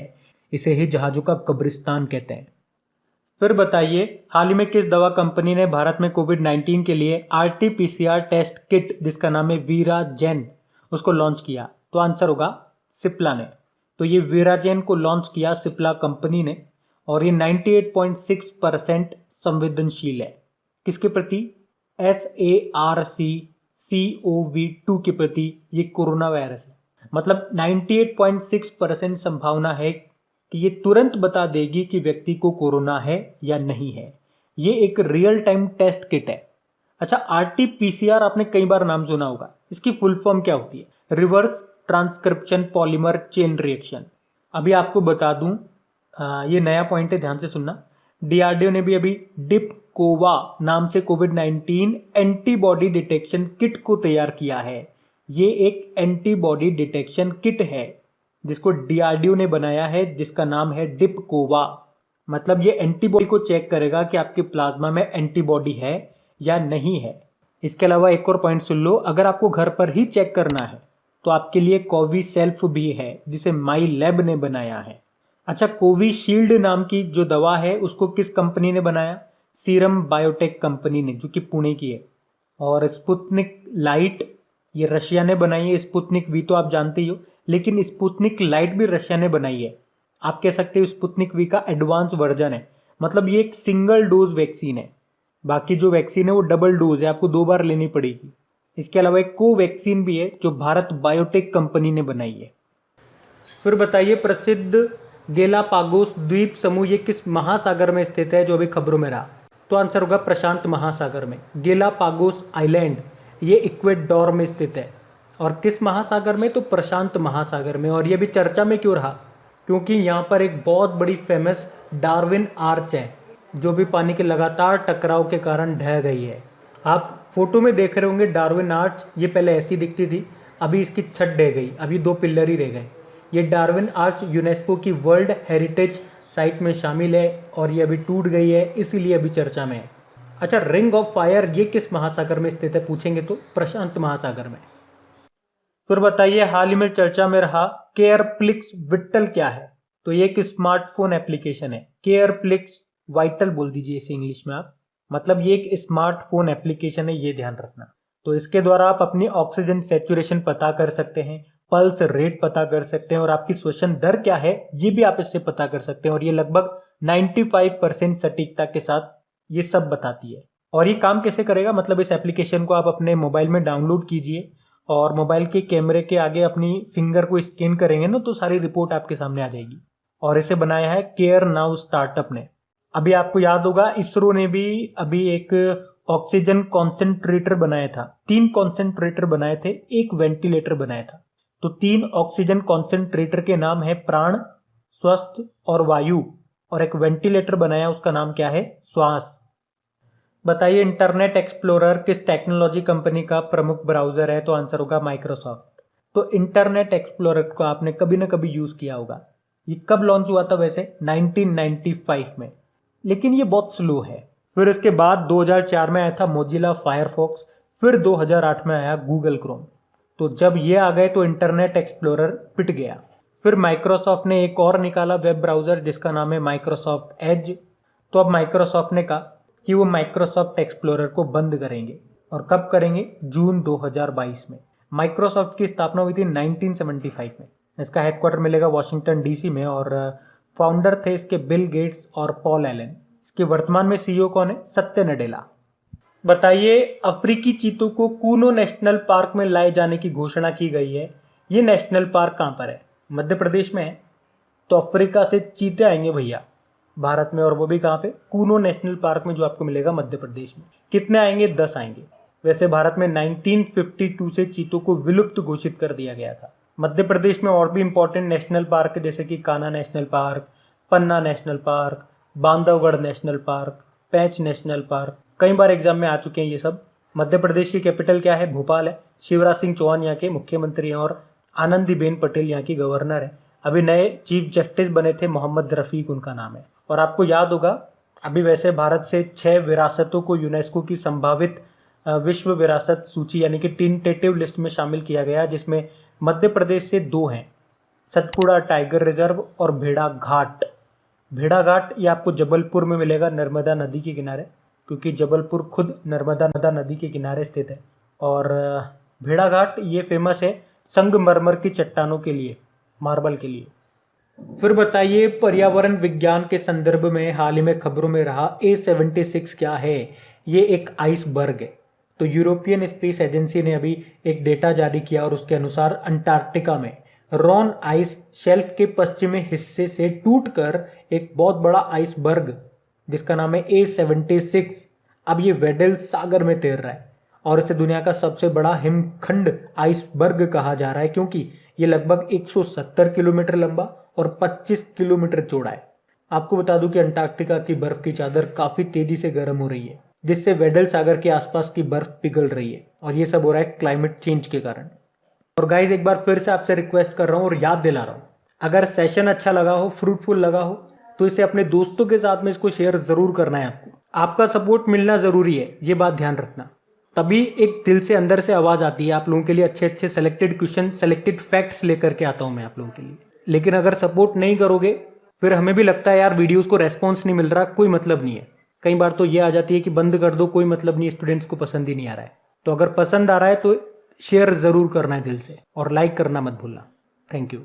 इसे ही जहाजों का कब्रिस्तान कहते हैं। फिर बताइए, हाल ही में किस दवा कंपनी ने भारत में कोविड-19 के लिए RT-PCR टेस्ट किट जिसका नाम है वीराजेन उसको लॉन्च किया? तो आंसर होगा सिप्ला ने। तो ये वीराजेन को लॉन्च किया सिप्ला कंपनी ने और ये 98.6% संवेदनशील है। किसके प्रति? SARS-CoV-2 के प्रति ये कोरोना वायरस है। मतलब 98.6% संभावना है कि ये तुरंत बता देगी कि व्यक्ति को कोरोना है या नहीं है। ये एक रियल टाइम टेस्ट किट है। अच्छा, RT-PCR आपने कई बार नाम सुना होगा। इसकी फुल फॉर्म क्या होती है? Reverse transcription polymer chain reaction. अभी आपको बता दूं, ये नया पॉइंट है, ध्यान से सुनना। DRDO ने भी अभी डिपकोवा नाम से कोविड-19 एंटीबॉडी डिटेक्शन किट को तैयार किया है। ये एक एंटीबॉडी डिटेक्शन किट है जिसको DRDO ने बनाया है, जिसका नाम है डिपकोवा। मतलब ये एंटीबॉडी को चेक करेगा कि आपके प्लाज्मा में एंटीबॉडी है या नहीं है। इसके अलावा एक और पॉइंट सुन लो, अगर आपको घर पर ही चेक करना है तो आपके लिए कोविसेल्फ भी है जिसे माई लैब ने बनाया है। अच्छा, कोविशील्ड नाम की जो दवा है उसको किस कंपनी ने बनाया? सीरम बायोटेक कंपनी ने, जो कि पुणे की है। और स्पुतनिक लाइट ये रशिया ने बनाई है। स्पुतनिक वी तो आप जानते ही हो, लेकिन स्पुतनिक लाइट भी रशिया ने बनाई है। आप कह सकते हो स्पुतनिक वी का एडवांस वर्जन है। मतलब ये एक सिंगल डोज वैक्सीन है। बाकी जो वैक्सीन है वो डबल डोज है, आपको 2 बार लेनी पड़ेगी। इसके अलावा एक कोवैक्सीन भी है जो भारत बायोटेक कंपनी ने बनाई है। फिर बताइए, प्रसिद्ध गेलापागोस द्वीप समूह ये किस महासागर में स्थित है जो अभी खबरों में रहा? तो आंसर होगा प्रशांत महासागर में। गेलापागोस आइलैंड ये इक्वेडोर में स्थित है। और किस महासागर में? तो प्रशांत महासागर में। और ये भी चर्चा में क्यों रहा? क्योंकि यहाँ पर एक बहुत बड़ी फेमस डार्विन आर्च है जो भी पानी के लगातार टकराव के कारण ढह गई है। आप फोटो में देख रहे होंगे डार्विन आर्च, ये पहले ऐसी दिखती थी, अभी इसकी छत ढह गई, अभी 2 पिल्लर ही रह गए। ये डार्विन आर्च यूनेस्को की वर्ल्ड हेरिटेज साइट में शामिल है और ये अभी टूट गई है, इसीलिए अभी चर्चा में है। अच्छा, रिंग ऑफ फायर ये किस महासागर में स्थित है पूछेंगे तो प्रशांत महासागर में। फिर बताइए, हाल ही में चर्चा में रहा केयरप्लिक्स विटल क्या है? तो ये एक स्मार्टफोन एप्लीकेशन है। केयरप्लिक्स वाइटल बोल दीजिए इसे इंग्लिश में आप। मतलब ये एक स्मार्टफोन एप्लीकेशन है, ये ध्यान रखना। तो इसके द्वारा आप अपनी ऑक्सीजन सैचुरेशन पता कर सकते हैं, पल्स रेट पता कर सकते हैं और आपकी श्वसन दर क्या है ये भी आप इससे पता कर सकते हैं। और ये लगभग 95% सटीकता के साथ ये सब बताती है। और ये काम कैसे करेगा? मतलब इस एप्लीकेशन को आप अपने मोबाइल में डाउनलोड कीजिए और मोबाइल के कैमरे के आगे अपनी फिंगर को स्कैन करेंगे ना तो सारी रिपोर्ट आपके सामने आ जाएगी। और इसे बनाया है केयर नाउ स्टार्टअप ने। अभी आपको याद होगा इसरो ने भी अभी एक ऑक्सीजन कॉन्सेंट्रेटर बनाया था। 3 कॉन्सेंट्रेटर बनाए थे, 1 वेंटिलेटर बनाया था। तो 3 ऑक्सीजन कॉन्सेंट्रेटर के नाम है प्राण, स्वस्थ और वायु। और एक वेंटिलेटर बनाया, उसका नाम क्या है? श्वास। बताइए, इंटरनेट एक्सप्लोरर किस टेक्नोलॉजी कंपनी का प्रमुख ब्राउजर है? तो आंसर होगा माइक्रोसॉफ्ट। तो इंटरनेट एक्सप्लोरर को आपने कभी ना कभी यूज किया होगा। ये कब लॉन्च हुआ था वैसे? 1995 में, लेकिन ये बहुत स्लो है। फिर इसके बाद 2004 में आया था मोजिला फायरफॉक्स, फिर 2008 में आया गूगल क्रोम। तो जब ये आ गए तो इंटरनेट एक्सप्लोरर पिट गया। फिर माइक्रोसॉफ्ट ने एक और निकाला वेब ब्राउजर जिसका नाम है माइक्रोसॉफ्ट एज। तो अब माइक्रोसॉफ्ट ने कहा कि वो माइक्रोसॉफ्ट एक्सप्लोरर को बंद करेंगे। और कब करेंगे? जून 2022 में। माइक्रोसॉफ्ट की स्थापना हुई थी 1975 में। इसका हेडक्वार्टर मिलेगा वॉशिंगटन DC में और फाउंडर थे इसके बिल गेट्स और पॉल एलन। इसके वर्तमान में CEO कौन है? सत्य नडेला। बताइए, अफ्रीकी चीतों को कूनो नेशनल पार्क में लाए जाने की घोषणा की गई है। ये नेशनल पार्क कहाँ पर है? मध्य प्रदेश में है। तो अफ्रीका से चीते आएंगे भैया भारत में, और वो भी कहाँ पे? कूनो नेशनल पार्क में, जो आपको मिलेगा मध्य प्रदेश में। कितने आएंगे? 10 आएंगे। वैसे भारत में 1952 से चीतों को विलुप्त घोषित कर दिया गया था। मध्य प्रदेश में और भी इंपॉर्टेंट नेशनल पार्क जैसे कि Kanha National Park, Panna National Park, Bandhavgarh National Park, Pench National Park, कई बार एग्जाम में आ चुके हैं ये सब। मध्य प्रदेश की कैपिटल क्या है? भोपाल है। शिवराज सिंह चौहान यहाँ के मुख्यमंत्री हैं और आनंदीबेन पटेल यहाँ की गवर्नर है। अभी नए चीफ जस्टिस बने थे, मोहम्मद रफीक उनका नाम है। और आपको याद होगा अभी वैसे भारत से 6 विरासतों को यूनेस्को की संभावित विश्व विरासत सूची यानी कि टेंटेटिव लिस्ट में शामिल किया गया, जिसमें मध्य प्रदेश से 2 हैं। सतपुड़ा टाइगर रिजर्व और भेड़ाघाट। भेड़ाघाट ये आपको जबलपुर में मिलेगा, नर्मदा नदी के किनारे, क्योंकि जबलपुर खुद नर्मदा नदी के किनारे स्थित है। और भेड़ाघाट ये फेमस है संगमरमर की चट्टानों के लिए, मार्बल के लिए। फिर बताइए पर्यावरण विज्ञान के संदर्भ में हाल ही में खबरों में रहा A76 क्या है? ये एक आइसबर्ग है। तो यूरोपियन स्पेस एजेंसी ने अभी एक डेटा जारी किया और उसके अनुसार अंटार्कटिका में रॉन आइस शेल्फ के पश्चिमी हिस्से से टूटकर एक बहुत बड़ा आइसबर्ग जिसका नाम है A76 अब ये वेडल सागर में तैर रहा है और इसे दुनिया का सबसे बड़ा हिमखंड आइसबर्ग कहा जा रहा है, क्योंकि ये लगभग 170 किलोमीटर लंबा और 25 किलोमीटर चौड़ा है। आपको बता दूं कि अंटार्कटिका की बर्फ की चादर काफी तेजी से गर्म हो रही है, जिससे वेडल सागर के आसपास की बर्फ पिघल रही है और ये सब हो रहा है क्लाइमेट चेंज के कारण। और गाइज एक बार फिर से आपसे रिक्वेस्ट कर रहा हूँ और याद दिला रहा हूँ, अगर सेशन अच्छा लगा हो, फ्रूटफुल लगा हो, तो इसे अपने दोस्तों के साथ में इसको शेयर जरूर करना है। आपका सपोर्ट मिलना जरूरी है, ये बात ध्यान रखना। तभी एक दिल से अंदर से आवाज आती है आप लोगों के लिए अच्छे अच्छे सेलेक्टेड क्वेश्चन, सेलेक्टेड फैक्ट्स लेकर के आता हूं मैं आप लोगों के लिए। लेकिन अगर सपोर्ट नहीं करोगे फिर हमें भी लगता है यार वीडियोस को रेस्पॉन्स नहीं मिल रहा, कोई मतलब नहीं है। कई बार तो ये आ जाती है कि बंद कर दो, कोई मतलब नहीं, स्टूडेंट्स को पसंद ही नहीं आ रहा है। तो अगर पसंद आ रहा है तो शेयर जरूर करना है दिल से और लाइक करना मत भूलना। Thank you.